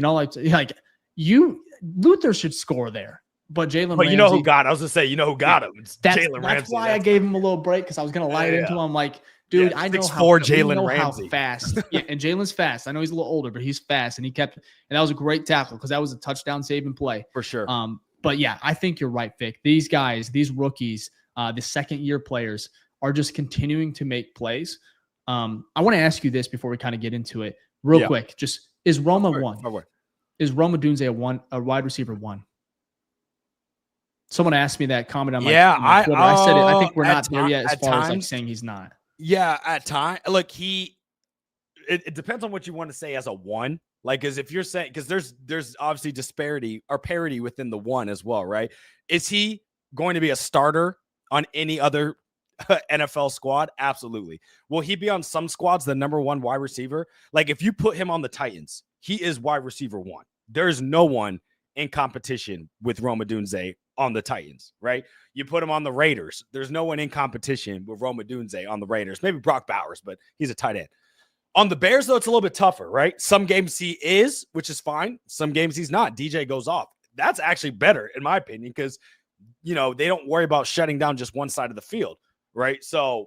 A: Luther should score there. But Jalen Ramsey.
B: You know who got it? I was going to say, you know who got him? It's Jalen Ramsey.
A: That's why I gave him a little break because I was going to light into him. I'm like, dude, I know how fast. Yeah, and Jalen's fast. I know he's a little older, but he's fast. And that was a great tackle because that was a touchdown saving play.
B: For sure.
A: But yeah, I think you're right, Vic. These guys, these rookies, the second-year players are just continuing to make plays. I want to ask you this before we kind of get into it real quick. Just, is Roma one? Is Rome Odunze a wide receiver one? Someone asked me that, comment on my Twitter. I said it. I think we're not there yet as far as like saying he's not.
B: Yeah, at time. Look, it depends on what you want to say as a one. Like, as if you're saying, because there's obviously disparity or parity within the one as well, right? Is he going to be a starter on any other NFL squad? Absolutely. Will he be on some squads the number one wide receiver? Like, if you put him on the Titans, he is wide receiver one. There's no one in competition with Rome Odunze on the Titans, right? You put him on the Raiders. There's no one in competition with Rome Odunze on the Raiders. Maybe Brock Bowers, but he's a tight end. On the Bears, though, it's a little bit tougher, right? Some games he is, which is fine. Some games he's not. DJ goes off. That's actually better, in my opinion, because, they don't worry about shutting down just one side of the field, right? So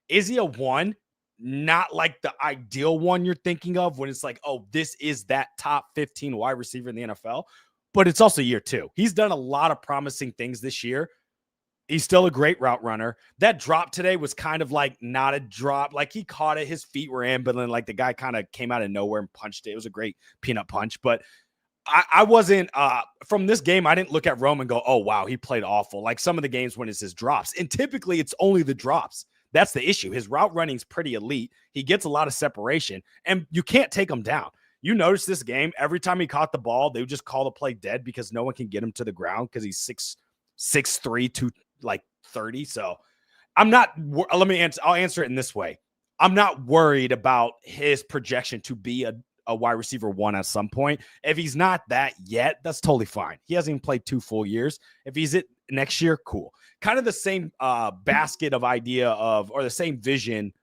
B: is he a one? Not like the ideal one you're thinking of when it's like, oh, this is that top 15 wide receiver in the NFL. But it's also year two. He's done a lot of promising things this year. He's still a great route runner. That drop today was kind of like not a drop. Like, he caught it. His feet were in, but then like the guy kind of came out of nowhere and punched it. It was a great peanut punch. But I wasn't from this game. I didn't look at Rome and go, oh, wow, he played awful. Like some of the games when it's his drops. And typically it's only the drops. That's the issue. His route running is pretty elite. He gets a lot of separation and you can't take him down. You notice this game, every time he caught the ball, they would just call the play dead because no one can get him to the ground because he's 6'3", 230. So I'll answer it in this way. I'm not worried about his projection to be a wide receiver one at some point. If he's not that yet, that's totally fine. He hasn't even played 2 full years. If he's it next year, cool. Kind of the same basket of idea of, or the same vision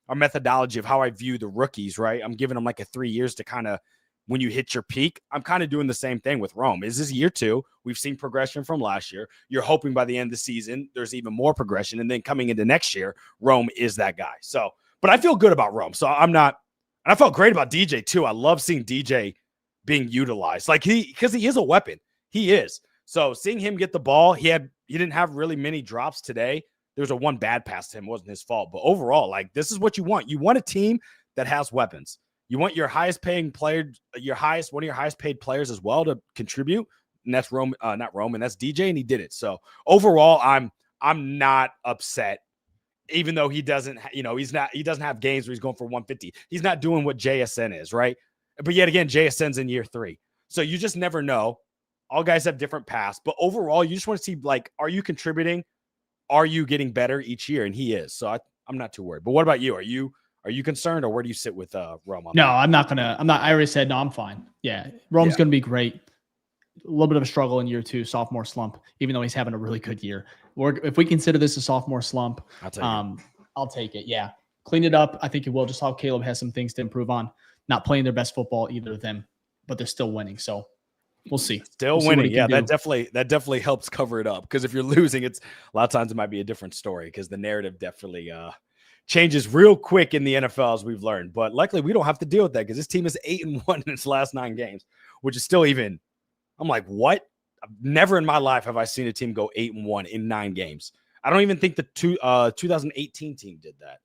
B: or methodology of how I view the rookies, right? I'm giving them like a 3 years to kind of, when you hit your peak, I'm kind of doing the same thing with Rome. Is this year 2? We've seen progression from last year. You're hoping by the end of the season, there's even more progression. And then coming into next year, Rome is that guy. So, but I feel good about Rome. So I'm not, and I felt great about DJ too. I love seeing DJ being utilized. Like because he is a weapon. He is. So seeing him get the ball, he didn't have really many drops today. There was a one bad pass to him. It wasn't his fault. But overall, like, this is what you want. You want a team that has weapons. You want your highest paying player, one of your highest paid players as well to contribute. And that's Rome, not Roman. That's DJ, and he did it. So overall, I'm not upset. Even though he doesn't, he doesn't have games where he's going for 150. He's not doing what JSN is, right? But yet again, JSN's in year 3. So you just never know. All guys have different paths. But overall, you just want to see, like, are you contributing? Are you getting better each year? And he is. So I'm not too worried. But what about you? Are you concerned, or where do you sit with Rome?
A: No, I'm not. I already said, no, I'm fine. Yeah. Rome's going to be great. A little bit of a struggle in year 2, sophomore slump, even though he's having a really good year. If we consider this a sophomore slump, I'll take it. Yeah. Clean it up. I think it will. Just how Caleb has some things to improve on. Not playing their best football, either of them, but they're still winning. So we'll see.
B: Still winning. Yeah, that definitely helps cover it up. Because if you're losing, it's a lot of times it might be a different story because the narrative definitely changes real quick in the NFL, as we've learned. But luckily, we don't have to deal with that because this team is 8-1 in its last 9 games, which is still even. I'm like, what? Never in my life have I seen a team go 8-1 in 9 games. I don't even think the 2018 team did that.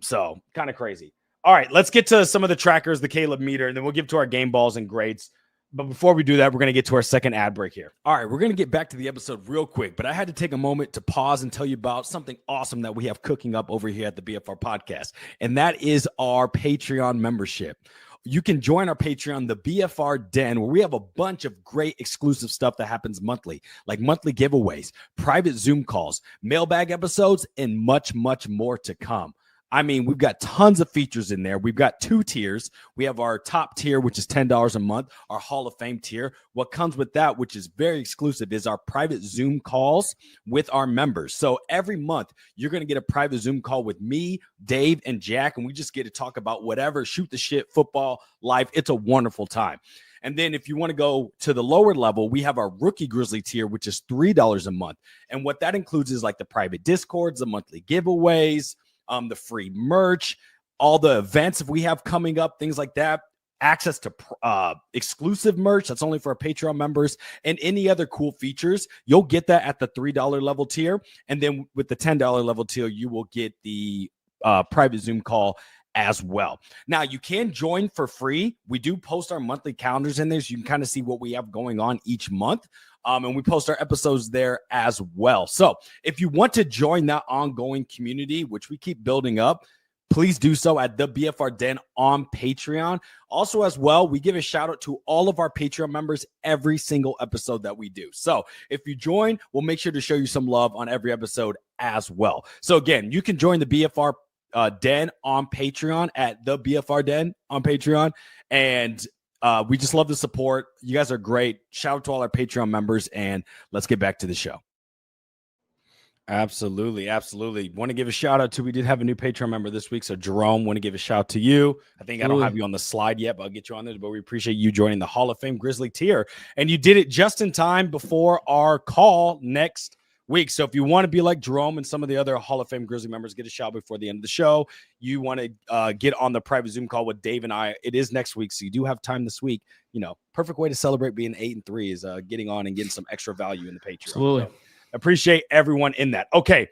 B: So kind of crazy. All right, let's get to some of the trackers, the Caleb meter, and then we'll give to our game balls and grades. But before we do that, we're going to get to our second ad break here. All right, we're going to get back to the episode real quick, but I had to take a moment to pause and tell you about something awesome that we have cooking up over here at the BFR Podcast, and that is our Patreon membership. You can join our Patreon, the BFR Den, where we have a bunch of great exclusive stuff that happens monthly, like monthly giveaways, private Zoom calls, mailbag episodes, and much, much more to come. I mean, we've got tons of features in there. We've got 2 tiers. We have our top tier, which is $10 a month, our Hall of Fame tier. What comes with that, which is very exclusive, is our private Zoom calls with our members. So every month, you're going to get a private Zoom call with me, Dave, and Jack, and we just get to talk about whatever, shoot the shit, football, life. It's a wonderful time. And then if you want to go to the lower level, we have our Rookie Grizzly tier, which is $3 a month. And what that includes is like the private Discords, the monthly giveaways, the free merch, all the events if we have coming up, things like that, access to exclusive merch that's only for our Patreon members, and any other cool features. You'll get that at the $3 level tier. And then with the $10 level tier, you will get the private Zoom call as well. Now, you can join for free. We do post our monthly calendars in there, so you can kind of see what we have going on each month. And we post our episodes there as well. So if you want to join that ongoing community, which we keep building up, please do so at the BFR Den on Patreon. Also, as well, we give a shout out to all of our Patreon members every single episode that we do. So if you join, we'll make sure to show you some love on every episode as well. So again, you can join the BFR Den on Patreon at the BFR Den on Patreon. And we just love the support. You guys are great. Shout out to all our Patreon members, and let's get back to the show. Absolutely. Want to give a shout out to, we did have a new Patreon member this week. So Jerome, want to give a shout out to you. I think I don't have you on the slide yet, but I'll get you on there. But we appreciate you joining the Hall of Fame Grizzly tier. And you did it just in time before our call next week. So if you want to be like Jerome and some of the other Hall of Fame Grizzly members, get a shout before the end of the show. You want to get on the private Zoom call with Dave and I. It is next week, so you do have time this week. You know, perfect way to celebrate being 8-3 is getting on and getting some extra value in the Patreon.
A: Absolutely.
B: So appreciate everyone in that. Okay,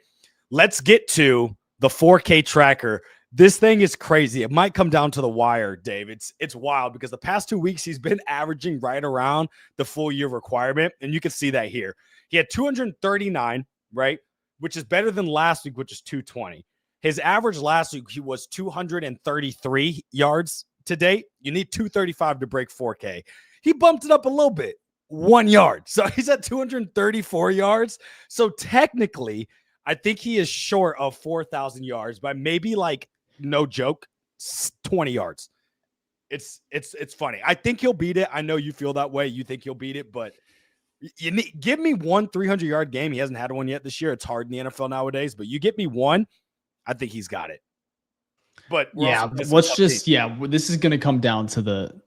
B: let's get to the 4K tracker. This thing is crazy. It might come down to the wire, Dave. It's wild because the past 2 weeks he's been averaging right around the full year requirement, and you can see that here. He had 239, right, which is better than last week, which is 220. His average last week, he was 233 yards to date. You need 235 to break 4K. He bumped it up a little bit, 1 yard. So he's at 234 yards. So technically, I think he is short of 4,000 yards by maybe, like, no joke, 20 yards. It's funny. I think he'll beat it. I know you feel that way. You think he'll beat it, but you need, give me one 300-yard game. He hasn't had one yet this year. It's hard in the NFL nowadays, but you get me one, I think he's got it. But
A: yeah, this is going to come down to the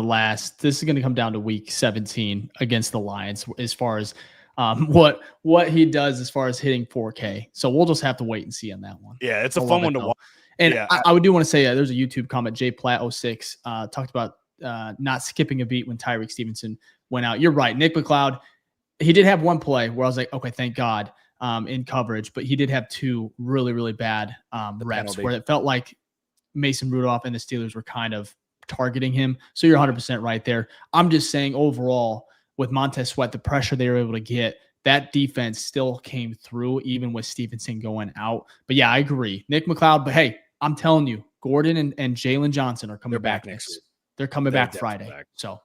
A: last. This is going to come down to week 17 against the Lions as far as what he does as far as hitting 4K. So we'll just have to wait and see on that one.
B: Yeah, it's a fun one to watch.
A: And yeah, I do want to say there's a YouTube comment. JPlat06 talked about not skipping a beat when Tyreek Stevenson went out. You're right. Nick McLeod, he did have one play where I was like, okay, thank God, in coverage, but he did have 2 really, really bad reps where it felt like Mason Rudolph and the Steelers were kind of targeting him. So you're 100% right there. I'm just saying overall with Montez Sweat, the pressure they were able to get, that defense still came through even with Stevenson going out. But yeah, I agree. Nick McLeod, but hey, I'm telling you, Gordon and Jalen Johnson are coming back next week. They're coming back Friday. So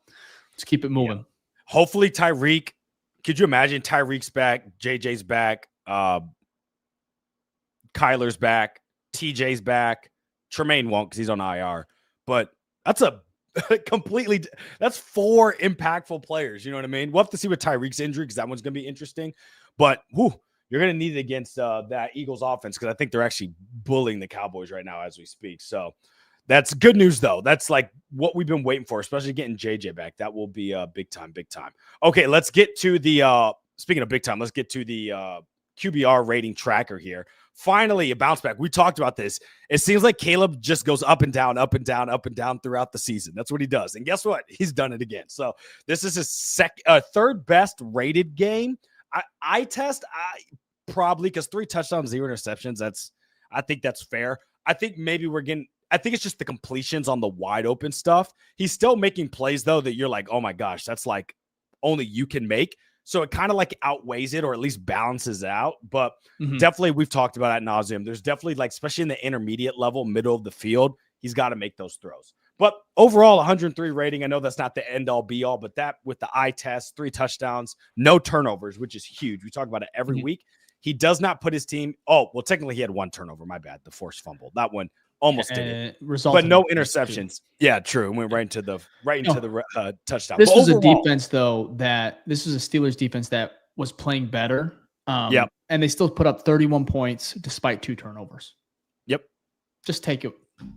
A: let's keep it moving.
B: Yeah. Hopefully Tyreek, could you imagine Tyreek's back, JJ's back, Kyler's back, TJ's back. Tremaine won't because he's on IR. But that's a that's 4 impactful players. You know what I mean? We'll have to see with Tyreek's injury because that one's going to be interesting. But you're going to need it against that Eagles offense because I think they're actually bullying the Cowboys right now as we speak. So that's good news, though. That's like what we've been waiting for, especially getting JJ back. That will be big time. Okay, let's get to the speaking of big time, let's get to the QBR rating tracker here. Finally, a bounce back. We talked about this. It seems like Caleb just goes up and down throughout the season. That's what he does. And guess what? He's done it again. So this is his third best rated game. I probably because 3 touchdowns, 0 interceptions. I think that's fair. I think maybe we're getting I think it's just the completions on the wide open stuff. He's still making plays, though, that you're like, oh my gosh, that's like only you can make. So it kind of like outweighs it or at least balances out. But definitely we've talked about ad nauseum. There's definitely like, especially in the intermediate level, middle of the field, he's got to make those throws. But overall, 103 rating. I know that's not the end all be all, but that with the eye test, 3 touchdowns, no turnovers, which is huge. We talk about it every week. He does not put his team. Oh, well, technically he had 1 turnover. My bad. The forced fumble. That one almost did it. But no interceptions. Yeah, true. Went right into the touchdown.
A: This was overall, a defense, though, this was a Steelers defense that was playing better. And they still put up 31 points despite 2 turnovers.
B: Yep.
A: Just take it.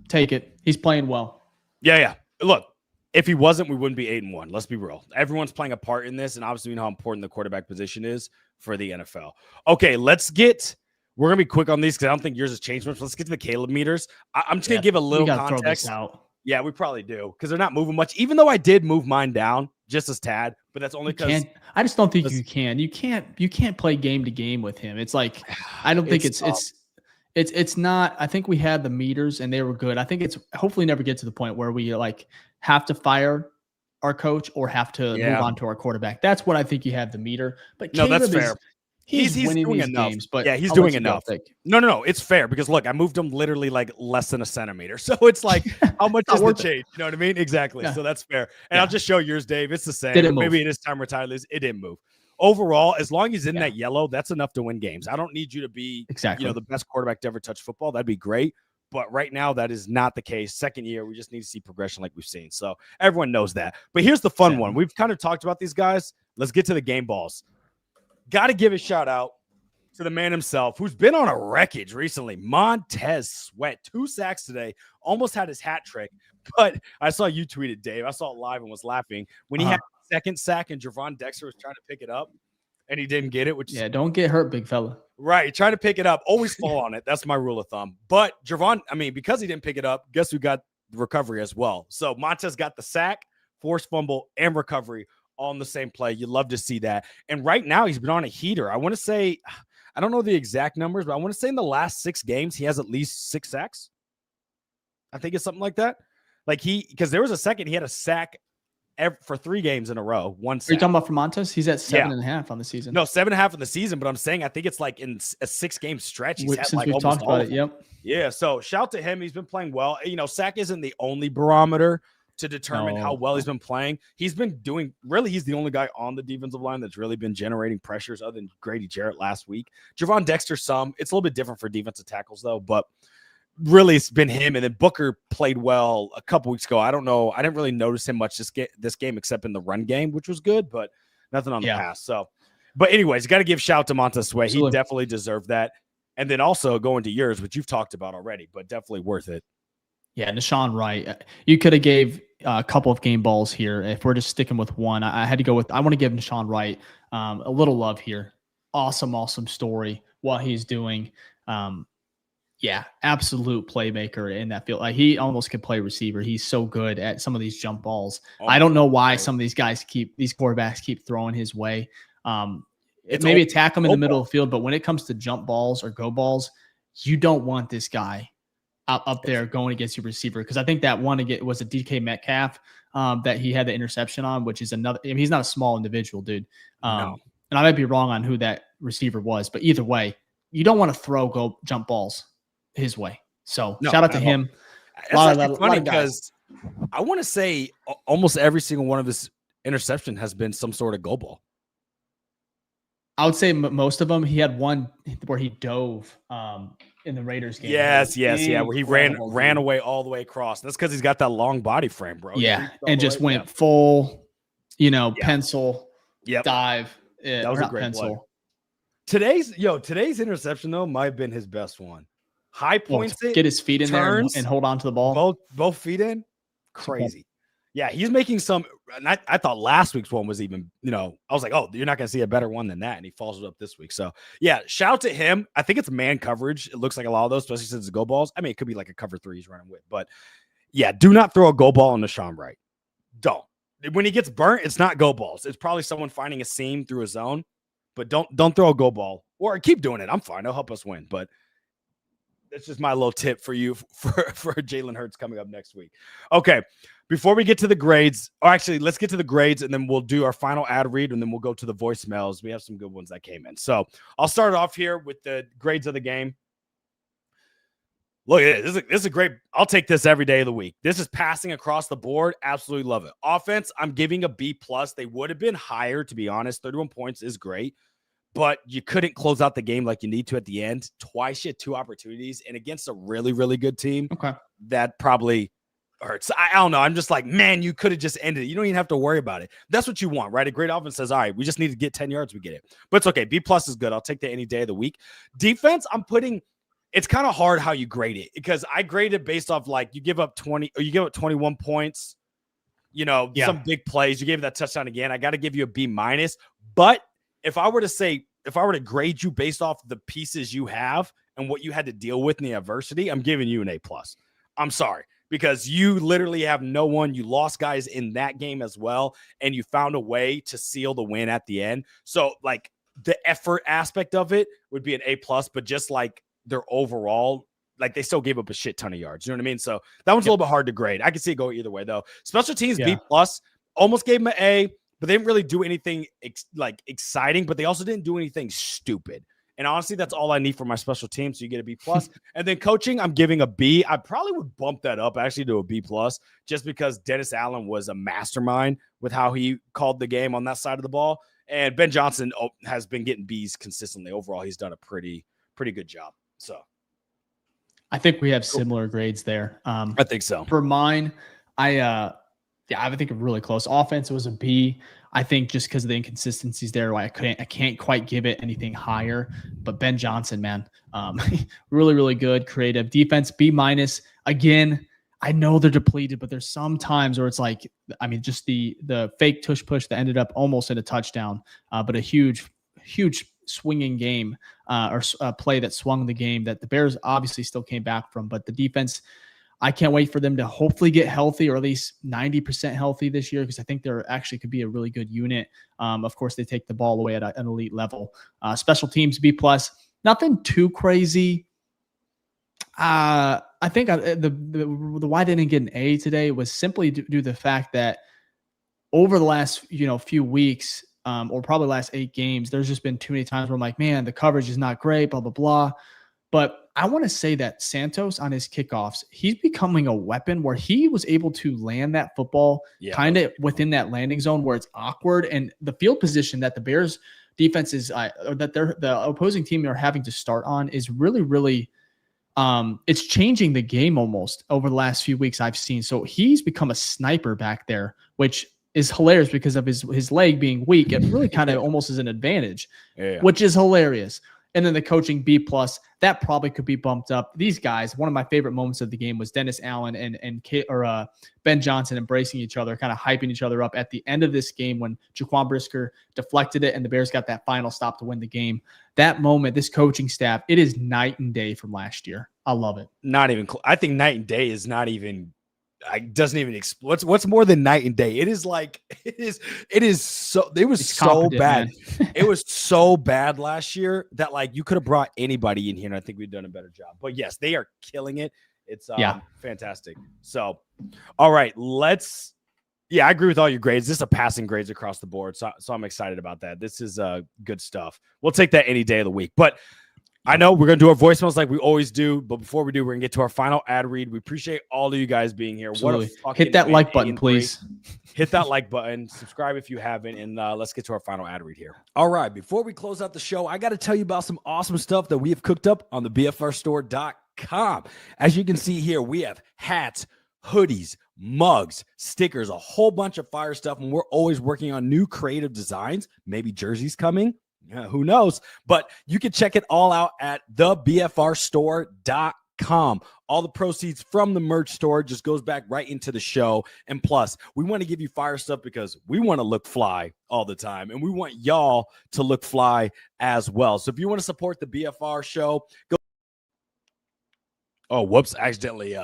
A: Take it. He's playing well.
B: Yeah. Look, if he wasn't, we wouldn't be 8-1. Let's be real. Everyone's playing a part in this, and obviously we know how important the quarterback position is for the NFL. Okay, we're going to be quick on these because I don't think yours has changed much. Let's get to the Caleb meters. I'm just going to give a little context.
A: Out.
B: Yeah, we probably do because they're not moving much, even though I did move mine down just as tad, but that's only because
A: I just don't think you can. You can't play game to game with him. It's like, I don't think it's not. I think we had the meters and they were good. I think it's hopefully never get to the point where we like have to fire our coach or have to move on to our quarterback. That's what I think you have the meter. But
B: no, that's fair. He's
A: winning
B: doing
A: these
B: enough.
A: games, but
B: yeah, he's doing enough. No, it's fair because look, I moved him literally like less than a centimeter. So it's like, how much is the change? You know what I mean? Exactly. Yeah. So that's fair. And I'll just show yours, Dave. It's the same. Maybe it is time retired. It didn't move. Overall, as long as he's in that yellow, that's enough to win games. I don't need you to be the best quarterback to ever touch football. That'd be great. But right now, that is not the case. Second year, we just need to see progression like we've seen. So everyone knows that. But here's the fun one. We've kind of talked about these guys. Let's get to the game balls. Got to give a shout out to the man himself, who's been on a wreckage recently. Montez Sweat, 2 sacks today, almost had his hat trick. But I saw you tweet it, Dave. I saw it live and was laughing when he had the 2nd sack and Javon Dexter was trying to pick it up and he didn't get it.
A: Don't get hurt, big fella.
B: Right, trying to pick it up, always fall on it. That's my rule of thumb. But Javon, because he didn't pick it up, guess who got the recovery as well? So Montez got the sack, forced fumble, and recovery all in the same play. You love to see that. And right now, he's been on a heater. I want to say, I don't know the exact numbers, but I want to say in the last 6 games, he has at least 6 sacks. I think it's something like that. Because there was a second, he had a sack for 3 games in a row. 1 sack.
A: Are you talking about for Montez? He's at 7.5 on the season.
B: No, 7.5 on the season, but I'm saying I think it's like in a 6-game stretch. He's had
A: since we've talked about it. Yep.
B: Yeah. So shout to him. He's been playing well. Sack isn't the only barometer to determine how well he's been playing. He's been doing he's the only guy on the defensive line that's really been generating pressures other than Grady Jarrett last week. Javon Dexter, it's a little bit different for defensive tackles though, but really it's been him. And then Booker played well a couple weeks ago. I don't know. I didn't really notice him much this game except in the run game, which was good, but nothing on the pass. So, but anyways, got to give shout to Montez Sweat. He definitely deserved that. And then also going to yours, which you've talked about already, but definitely worth it.
A: Yeah, Deshaun Wright. You could have gave a couple of game balls here. If we're just sticking with one, I had to go with. I want to give Deshaun Wright a little love here. Awesome story. What he's doing. Absolute playmaker in that field. Like he almost could play receiver. He's so good at some of these jump balls. I don't know why some of these quarterbacks keep throwing his way. Maybe attack him in the middle of the field, but when it comes to jump balls or go balls, you don't want this guy up there going against your receiver. Because I think that one was a DK Metcalf that he had the interception on, which is another. He's not a small individual, dude. And I might be wrong on who that receiver was, but either way, you don't want to throw jump balls his way. So shout out to him.
B: It's funny because I want to say almost every single one of his interception has been some sort of go ball.
A: I would say most of them. He had one where he dove in the Raiders game.
B: Yes, where he ran away all the way across. That's because he's got that long body frame, bro.
A: Yeah, and just went full, pencil dive.
B: That was a great pencil. Play. Today's interception though might have been his best one. High points it,
A: get his feet in turns, there and hold on to the ball.
B: Both feet in. Crazy. Yeah, he's making some. And I thought last week's one was even, I was like, oh, you're not going to see a better one than that. And he follows it up this week. So, yeah, shout out to him. I think it's man coverage. It looks like a lot of those, especially since it's go balls. I mean, it could be like a cover 3 he's running with. But, yeah, do not throw a go ball on Deshaun Wright. Don't. When he gets burnt, it's not go balls. It's probably someone finding a seam through a zone. But don't throw a go ball. Or keep doing it. I'm fine. It'll help us win. But That's just my little tip for you for Jalen Hurts coming up next week. Okay, before we get to the grades, or actually, let's get to the grades, and then we'll do our final ad read, and then we'll go to the voicemails. We have some good ones that came in. So I'll start off here with the grades of the game. Look at it. This is a great. I'll take this every day of the week. This is passing across the board. Absolutely love it. Offense, I'm giving a B+. They would have been higher, to be honest. 31 points is great, but you couldn't close out the game like you need to at the end. Twice you had 2 opportunities, and against a really, really good team, that probably hurts. I don't know. I'm just like, man, you could have just ended it. You don't even have to worry about it. That's what you want, right? A great offense says, all right, we just need to get 10 yards. We get it. But it's okay. B+ is good. I'll take that any day of the week. Defense, I'm putting – it's kind of hard how you grade it because I grade it based off like you give up 20 or you give up 21 points, some big plays. You gave that touchdown again. I got to give you a B-. But if I were to grade you based off the pieces you have and what you had to deal with in the adversity, I'm giving you an A+. I'm sorry, because you literally have no one. You lost guys in that game as well, and you found a way to seal the win at the end. So like the effort aspect of it would be an A+, but just like their overall, like they still gave up a shit ton of yards. You know what I mean? So that one's a little bit hard to grade. I can see it go either way though. Special teams B+, almost gave them an A, but they didn't really do anything exciting, but they also didn't do anything stupid. And honestly, that's all I need for my special team. So you get a B+. And then coaching, I'm giving a B. I probably would bump that up actually to a B+, just because Dennis Allen was a mastermind with how he called the game on that side of the ball. And Ben Johnson has been getting Bs consistently. Overall, he's done a pretty good job. So
A: I think we have similar grades there.
B: I think so.
A: For mine, I think really close. Offense was a B. I think just because of the inconsistencies there, I can't quite give it anything higher. But Ben Johnson, man, really, really good, creative. Defense B-. Again, I know they're depleted, but there's some times where it's like, just the fake tush push that ended up almost in a touchdown, but a huge swinging game or play that swung the game that the Bears obviously still came back from. But the defense, I can't wait for them to hopefully get healthy, or at least 90% healthy this year, because I think they're actually could be a really good unit. Of course, they take the ball away at an elite level. Special teams B+, nothing too crazy. I think the why I didn't get an A today was simply due to the fact that over the last few weeks, or probably last 8 games, there's just been too many times where I'm like, man, the coverage is not great, blah, blah, blah. But I want to say that Santos on his kickoffs, he's becoming a weapon where he was able to land that football kind of within that landing zone where it's awkward. And the field position that the Bears defense is, or that the opposing team are having to start on is really, really, it's changing the game almost over the last few weeks I've seen. So he's become a sniper back there, which is hilarious because of his leg being weak. It really kind of almost is an advantage, which is hilarious. And then the coaching B+, that probably could be bumped up. These guys, one of my favorite moments of the game was Dennis Allen and Ben Johnson embracing each other, kind of hyping each other up at the end of this game when Jaquan Brisker deflected it and the Bears got that final stop to win the game. That moment, this coaching staff, it is night and day from last year. I love it.
B: Not even I think night and day is not even doesn't even explain what's more than night and day. It is like it was so bad. It was so bad last year that like you could have brought anybody in here and I think we've done a better job. But yes, they are killing it. It's fantastic. So all right, I agree with all your grades. This is a passing grades across the board. So I'm excited about that. This is good stuff. We'll take that any day of the week. But I know we're going to do our voicemails like we always do, but before we do, we're going to get to our final ad read. We appreciate all of you guys being here.
A: Hit that like button, please.
B: Hit that like button. Subscribe if you haven't, and let's get to our final ad read here. All right, before we close out the show, I got to tell you about some awesome stuff that we have cooked up on the BFRstore.com. As you can see here, we have hats, hoodies, mugs, stickers, a whole bunch of fire stuff, and we're always working on new creative designs, maybe jerseys coming. Who knows? But you can check it all out at thebfrstore.com. All the proceeds from the merch store just goes back right into the show. And plus, we want to give you fire stuff because we want to look fly all the time. And we want y'all to look fly as well. So if you want to support the BFR show, go. Oh, whoops. Accidentally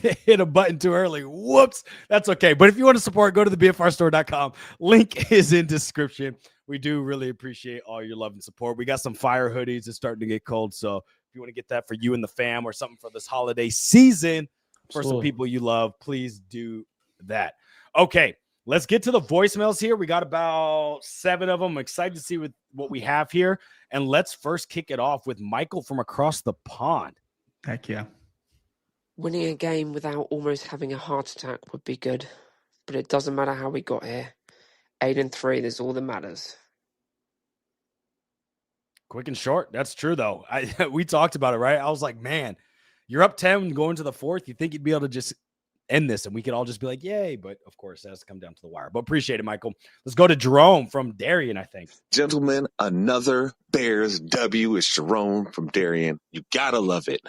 B: hit a button too early. Whoops. That's okay. But if you want to support, go to the BFRstore.com. Link is in description. We do really appreciate all your love and support. We got some fire hoodies. It's starting to get cold, so If you want to get that for you and the fam or something for this holiday season for some
A: Absolutely.
B: people you love, please do that. Okay, let's get to the voicemails here. We got about 7 of them. I'm excited to see what we have here. And let's first kick it off with Michael from across the pond.
A: Heck yeah.
C: Winning a game without almost having a heart attack would be good, but it doesn't matter how we got here. 8-3, that's all that matters.
B: Quick and short. That's true, though. We talked about it, right? I was like, man, you're up 10 going to the 4th. You think you'd be able to just end this and we could all just be like, yay. But of course, it has to come down to the wire. But appreciate it, Michael. Let's go to Jerome from Darien, I think.
D: Gentlemen, another Bears W. It's Jerome from Darien. You gotta love it.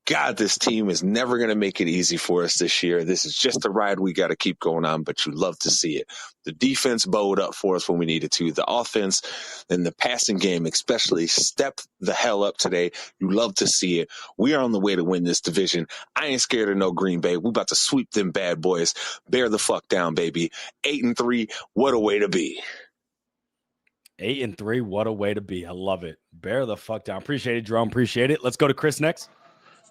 D: God, this team is never going to make it easy for us this year. This is just a ride we got to keep going on, but you love to see it. The defense bowed up for us when we needed to. The offense and the passing game especially stepped the hell up today. You love to see it. We are on the way to win this division. I ain't scared of no Green Bay. We about to sweep them bad boys. Bear the fuck down, baby. 8-3, what a way to be.
B: 8-3, what a way to be. I love it. Bear the fuck down. Appreciate it, Jerome. Appreciate it. Let's go to Chris next.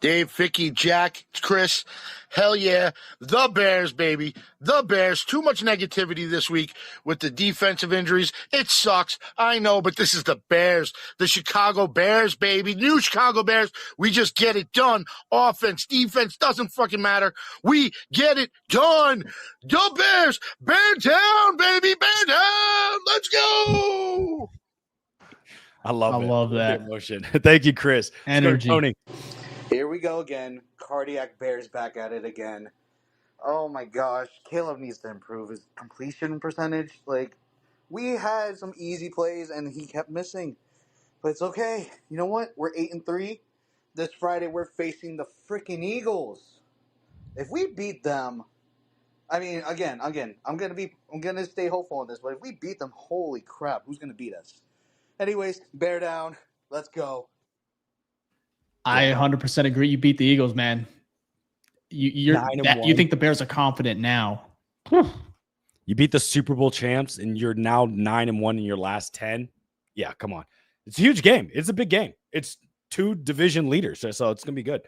E: Dave, Ficky, Jack, Chris, hell yeah. The Bears, baby. The Bears. Too much negativity this week with the defensive injuries. It sucks. I know, but this is the Bears. The Chicago Bears, baby. New Chicago Bears. We just get it done. Offense, defense, doesn't fucking matter. We get it done. The Bears. Bear down, baby. Bear down. Let's go.
B: I love
A: that.
B: Emotion. Thank you, Chris.
A: Energy.
B: Tony.
F: Here we go again. Cardiac Bears back at it again. Oh my gosh. Caleb needs to improve his completion percentage. Like, we had some easy plays and he kept missing. But it's okay. You know what? We're 8-3. This Friday we're facing the freaking Eagles. If we beat them, I mean, again, I'm gonna stay hopeful on this, but if we beat them, holy crap, who's gonna beat us? Anyways, bear down. Let's go.
A: I 100% agree. You beat the Eagles, man. You think the Bears are confident now?
B: You beat the Super Bowl champs, and you're now 9-1 in your last 10. Yeah, come on. It's a huge game. It's a big game. It's 2 division leaders, so it's going to be good.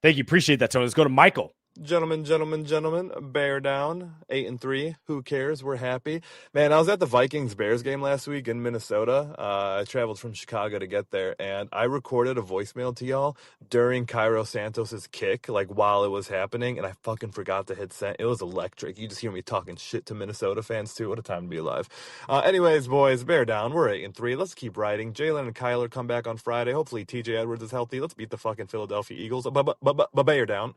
B: Thank you. Appreciate that, Tony. Let's go to Michael.
G: Gentlemen, bear down, 8-3. Who cares? We're happy. Man, I was at the Vikings-Bears game last week in Minnesota. I traveled from Chicago to get there, and I recorded a voicemail to y'all during Cairo Santos's kick, like while it was happening, and I fucking forgot to hit send. It was electric. You just hear me talking shit to Minnesota fans, too. What a time to be alive. Anyways, boys, bear down. We're 8-3. Let's keep riding. Jalen and Kyler come back on Friday. Hopefully TJ Edwards is healthy. Let's beat the fucking Philadelphia Eagles. Bear down.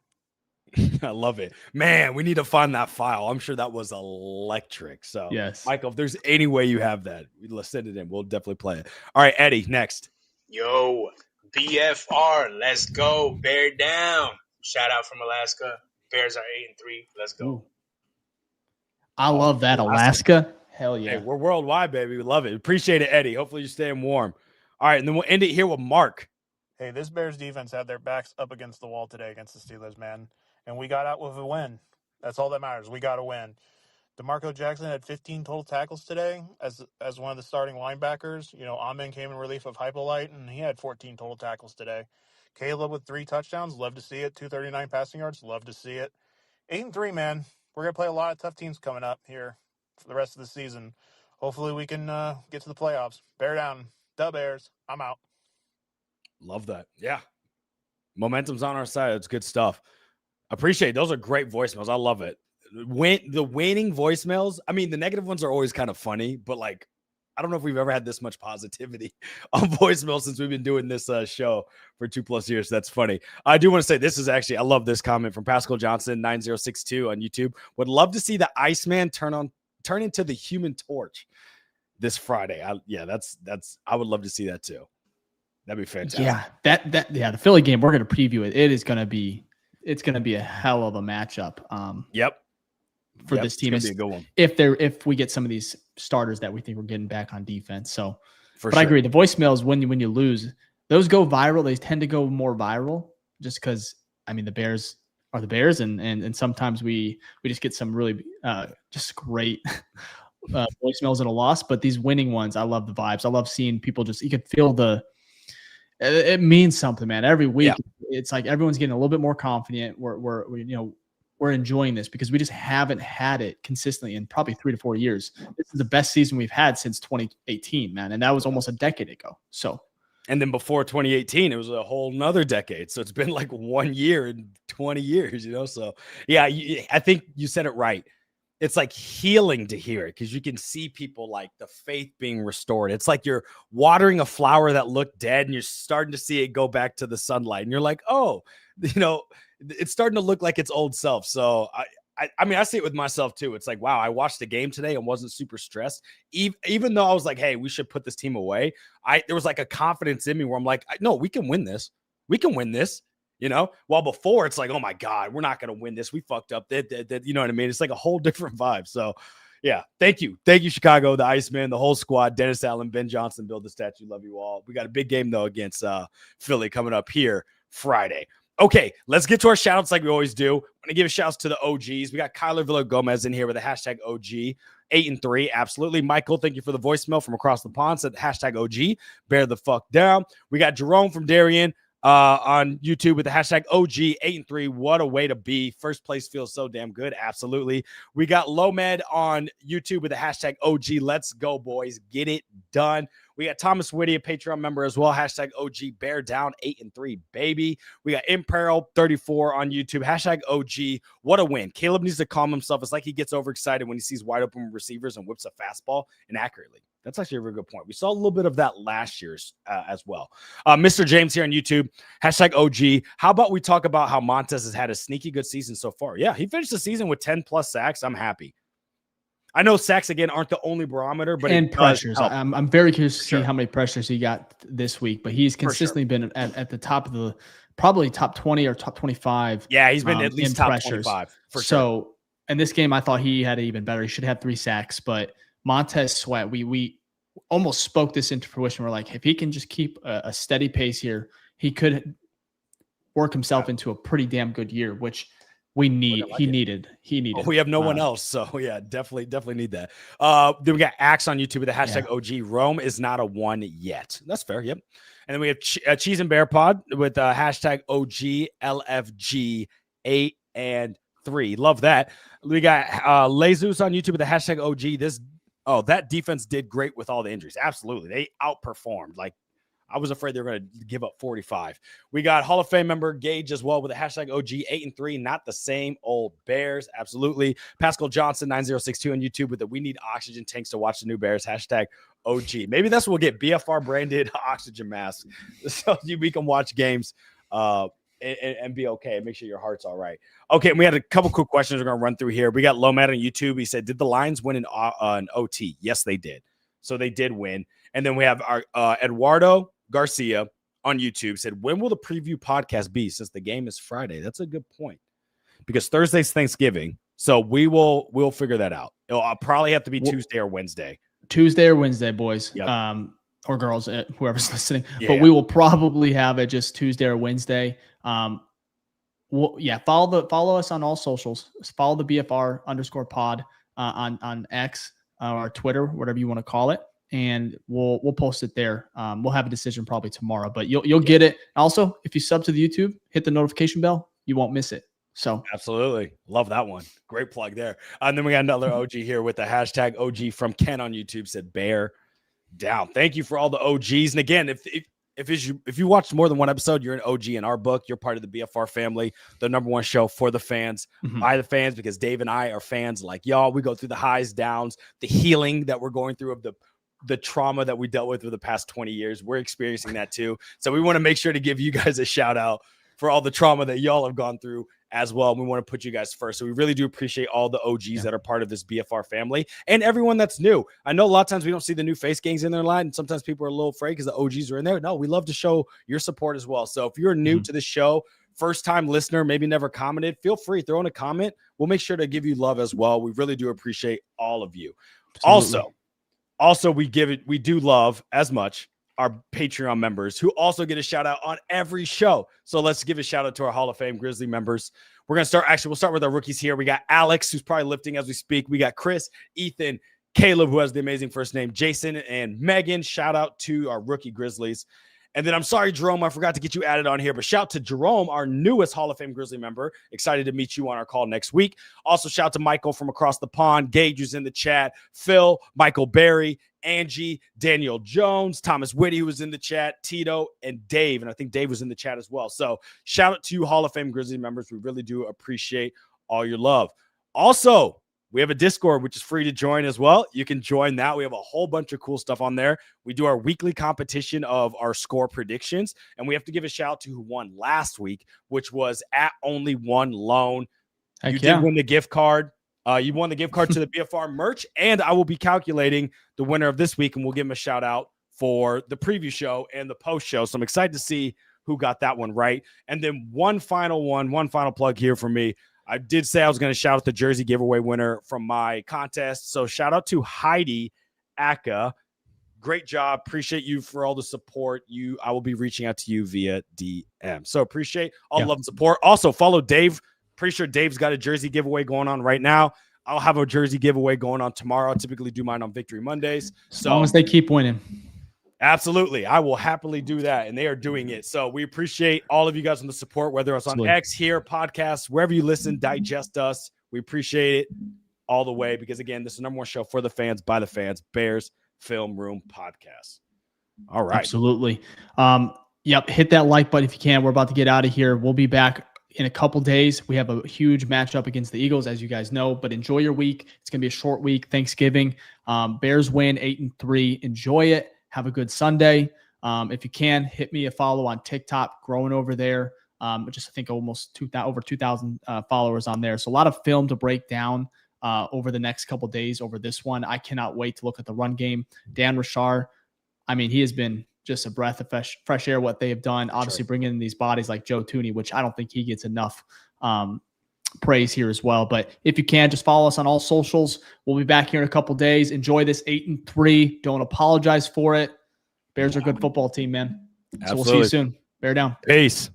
B: I love it. Man, we need to find that file. I'm sure that was electric. So,
A: yes,
B: Michael, if there's any way you have that, let's send it in. We'll definitely play it. All right, Eddie, next.
H: Yo, BFR, let's go. Bear down. Shout out from Alaska. Bears are 8-3. Let's go.
A: Ooh. I love that. Alaska. Hell yeah.
B: Hey, we're worldwide, baby. We love it. Appreciate it, Eddie. Hopefully you're staying warm. All right, and then we'll end it here with Mark.
I: Hey, this Bears defense had their backs up against the wall today against the Steelers, man. And we got out with a win. That's all that matters. We got a win. DeMarco Jackson had 15 total tackles today as one of the starting linebackers. You know, Amen came in relief of Hypolite, and he had 14 total tackles today. Caleb with 3 touchdowns. Love to see it. 239 passing yards. Love to see it. 8-3, man. We're going to play a lot of tough teams coming up here for the rest of the season. Hopefully we can get to the playoffs. Bear down. The Bears. I'm out.
B: Love that. Yeah. Momentum's on our side. It's good stuff. Appreciate it. Those are great voicemails. I love it. The waning voicemails, I mean, the negative ones are always kind of funny, but like, I don't know if we've ever had this much positivity on voicemail since we've been doing this show for 2+ years. That's funny. I do want to say this is actually, I love this comment from Pascal Johnson, 9062 on YouTube. Would love to see the Iceman turn into the Human Torch this Friday. I would love to see that too. That'd be fantastic.
A: Yeah, the Philly game, we're going to preview it. It's going to be a hell of a matchup. For this team,
B: it's gonna be a good one.
A: If we get some of these starters that we think we're getting back on defense. So,
B: sure.
A: I agree. The voicemails when you lose, those go viral. They tend to go more viral just because I mean the Bears are the Bears, and sometimes we just get some really just great voicemails at a loss. But these winning ones, I love the vibes. I love seeing people you can feel it means something, man. Every week, it's like everyone's getting a little bit more confident. We're enjoying this because we just haven't had it consistently in probably 3 to 4 years. This is the best season we've had since 2018, man, and that was almost a decade ago. So,
B: and then before 2018, it was a whole nother decade. So it's been like 1 year in 20 years, So yeah, I think you said it right. It's like healing to hear it because you can see people like the faith being restored. It's like you're watering a flower that looked dead and you're starting to see it go back to the sunlight. And you're like, oh, it's starting to look like its old self. So I mean, I see it with myself too. It's like, wow, I watched the game today and wasn't super stressed. Even though I was like, hey, we should put this team away. There was like a confidence in me where I'm like, no, we can win this. We can win this. While before it's like, oh my God, we're not going to win this. We fucked up. You know what I mean? It's like a whole different vibe. So yeah, thank you. Thank you, Chicago, the Iceman, the whole squad, Dennis Allen, Ben Johnson, Build the Statue. Love you all. We got a big game though against Philly coming up here Friday. Okay, let's get to our shout outs like we always do. I'm going to give a shout out to the OGs. We got Kyler Villa-Gomez in here with a hashtag OG. 8-3. Absolutely. Michael, thank you for the voicemail from across the pond. Said hashtag OG. Bear the fuck down. We got Jerome from Darien on YouTube with the hashtag OG 8-3. What a way to be. First place feels so damn good. Absolutely. We got Lomed on YouTube with the hashtag OG. Let's go, boys. Get it done. We got Thomas Whitty, a Patreon member as well. Hashtag OG bear down 8-3, baby. We got Imperil 34 on YouTube. Hashtag OG. What a win. Caleb needs to calm himself. It's like he gets overexcited when he sees wide open receivers and whips a fastball inaccurately. That's actually a very good point. We saw a little bit of that last year as well. Mr. James here on YouTube. Hashtag OG. How about we talk about how Montez has had a sneaky good season so far? Yeah, he finished the season with 10 plus sacks. I'm happy. I know sacks, again, aren't the only barometer, but
A: and pressures. I'm very curious to see how many pressures he got this week, but he's consistently been at the top of probably top 20 or top 25.
B: Yeah, he's been at least top
A: pressures.
B: 25 for sure.
A: So in this game, I thought he had it even better. He should have 3 sacks, but Montez Sweat, we almost spoke this into fruition. We're like, if he can just keep a steady pace here, he could work himself into a pretty damn good year, which we need. He needed.
B: We have no one else. So yeah, definitely need that. Then we got Axe on YouTube with the hashtag OG. Rome is not a 1 yet. That's fair. Yep. And then we have Cheese and Bear Pod with hashtag OG LFG 8-3. Love that. We got Lezus on YouTube with the hashtag OG. That defense did great with all the injuries. Absolutely. They outperformed. Like, I was afraid they were going to give up 45. We got Hall of Fame member Gage as well with the hashtag OG 8-3. Not the same old Bears. Absolutely. Pascal Johnson 9062 on YouTube with the we need oxygen tanks to watch the new Bears. Hashtag OG. Maybe that's what we'll get BFR branded oxygen masks so we can watch games and be okay and make sure your heart's all right. Okay, and we had a couple quick questions we're going to run through here. We got Lomat on YouTube. He said, did the Lions win an OT? Yes, they did. So they did win. And then we have our Eduardo Garcia on YouTube said, when will the preview podcast be since the game is Friday? That's a good point because Thursday's Thanksgiving. So we'll figure that out. I'll probably have to be Tuesday or Wednesday.
A: Tuesday or Wednesday, boys. Yep. Or girls, whoever's listening. But we will probably have it just Tuesday or Wednesday. Follow us on all socials. Follow the BFR _pod on X or Twitter, whatever you want to call it. And we'll post it there. We'll have a decision probably tomorrow, but you'll get it. Also, if you sub to the YouTube, hit the notification bell, you won't miss it. So
B: absolutely love that one. Great plug there. And then we got another OG here with the hashtag OG from Ken on YouTube said bear down. Thank you for all the OGs. And again, if you watched more than one episode, you're an OG in our book. You're part of the BFR family, the number one show for the fans, by the fans, because Dave and I are fans like y'all. We go through the highs, downs, the healing that we're going through of the trauma that we dealt with for the past 20 years. We're experiencing that too. So we want to make sure to give you guys a shout out for all the trauma that y'all have gone through as well. And we want to put you guys first. So we really do appreciate all the OGs that are part of this BFR family and everyone that's new. I know a lot of times we don't see the new face gangs in their line. And sometimes people are a little afraid because the OGs are in there. No, we love to show your support as well. So if you're new to the show, first time listener, maybe never commented, feel free, throw in a comment. We'll make sure to give you love as well. We really do appreciate all of you. Absolutely. Also, we do love as much our Patreon members who also get a shout out on every show. So let's give a shout out to our Hall of Fame Grizzly members. We'll start with our rookies here. We got Alex, who's probably lifting as we speak. We got Chris, Ethan, Caleb, who has the amazing first name, Jason, and Megan. Shout out to our rookie Grizzlies. And then I'm sorry, Jerome, I forgot to get you added on here, but shout to Jerome, our newest Hall of Fame Grizzly member. Excited to meet you on our call next week. Also, shout to Michael from across the pond. Gage who's in the chat. Phil, Michael Berry, Angie, Daniel Jones, Thomas Whitty, who was in the chat, Tito, and Dave. And I think Dave was in the chat as well. So shout out to you, Hall of Fame Grizzly members. We really do appreciate all your love. Also, we have a Discord, which is free to join as well. You can join that. We have a whole bunch of cool stuff on there. We do our weekly competition of our score predictions, and we have to give a shout out to who won last week, which was at Only One Lone. You did win the gift card. You won the gift card to the BFR merch, and I will be calculating the winner of this week, and we'll give him a shout out for the preview show and the post show. So I'm excited to see who got that one right. And then one final plug here for me. I did say I was going to shout out the jersey giveaway winner from my contest. So shout out to Heidi Aka. Great job. Appreciate you for all the support. I will be reaching out to you via DM. So appreciate all the love and support. Also follow Dave. Pretty sure Dave's got a jersey giveaway going on right now. I'll have a jersey giveaway going on tomorrow. I typically do mine on Victory Mondays.
A: As long as they keep winning.
B: Absolutely. I will happily do that, and they are doing it. So we appreciate all of you guys on the support, whether it's on X, here, podcasts, wherever you listen, digest us. We appreciate it all the way because, again, this is the number one show for the fans, by the fans, Bears Film Room Podcast. All right.
A: Absolutely. Yep. Hit that like button if you can. We're about to get out of here. We'll be back in a couple days. We have a huge matchup against the Eagles, as you guys know, but enjoy your week. It's going to be a short week. Thanksgiving. Bears win 8-3. Enjoy it. Have a good Sunday. If you can, hit me a follow on TikTok, growing over there. Just I think almost over 2,000 followers on there. So a lot of film to break down over the next couple days over this one. I cannot wait to look at the run game. Dan Rashard, I mean, he has been just a breath of fresh air what they have done. Obviously bringing in these bodies like Joe Tooney, which I don't think he gets enough praise here as well. But if you can, just follow us on all socials. We'll be back here in a couple days. Enjoy this 8-3. Don't apologize for it. Bears are a good football team, man. So we'll see you soon. Bear down.
B: Peace.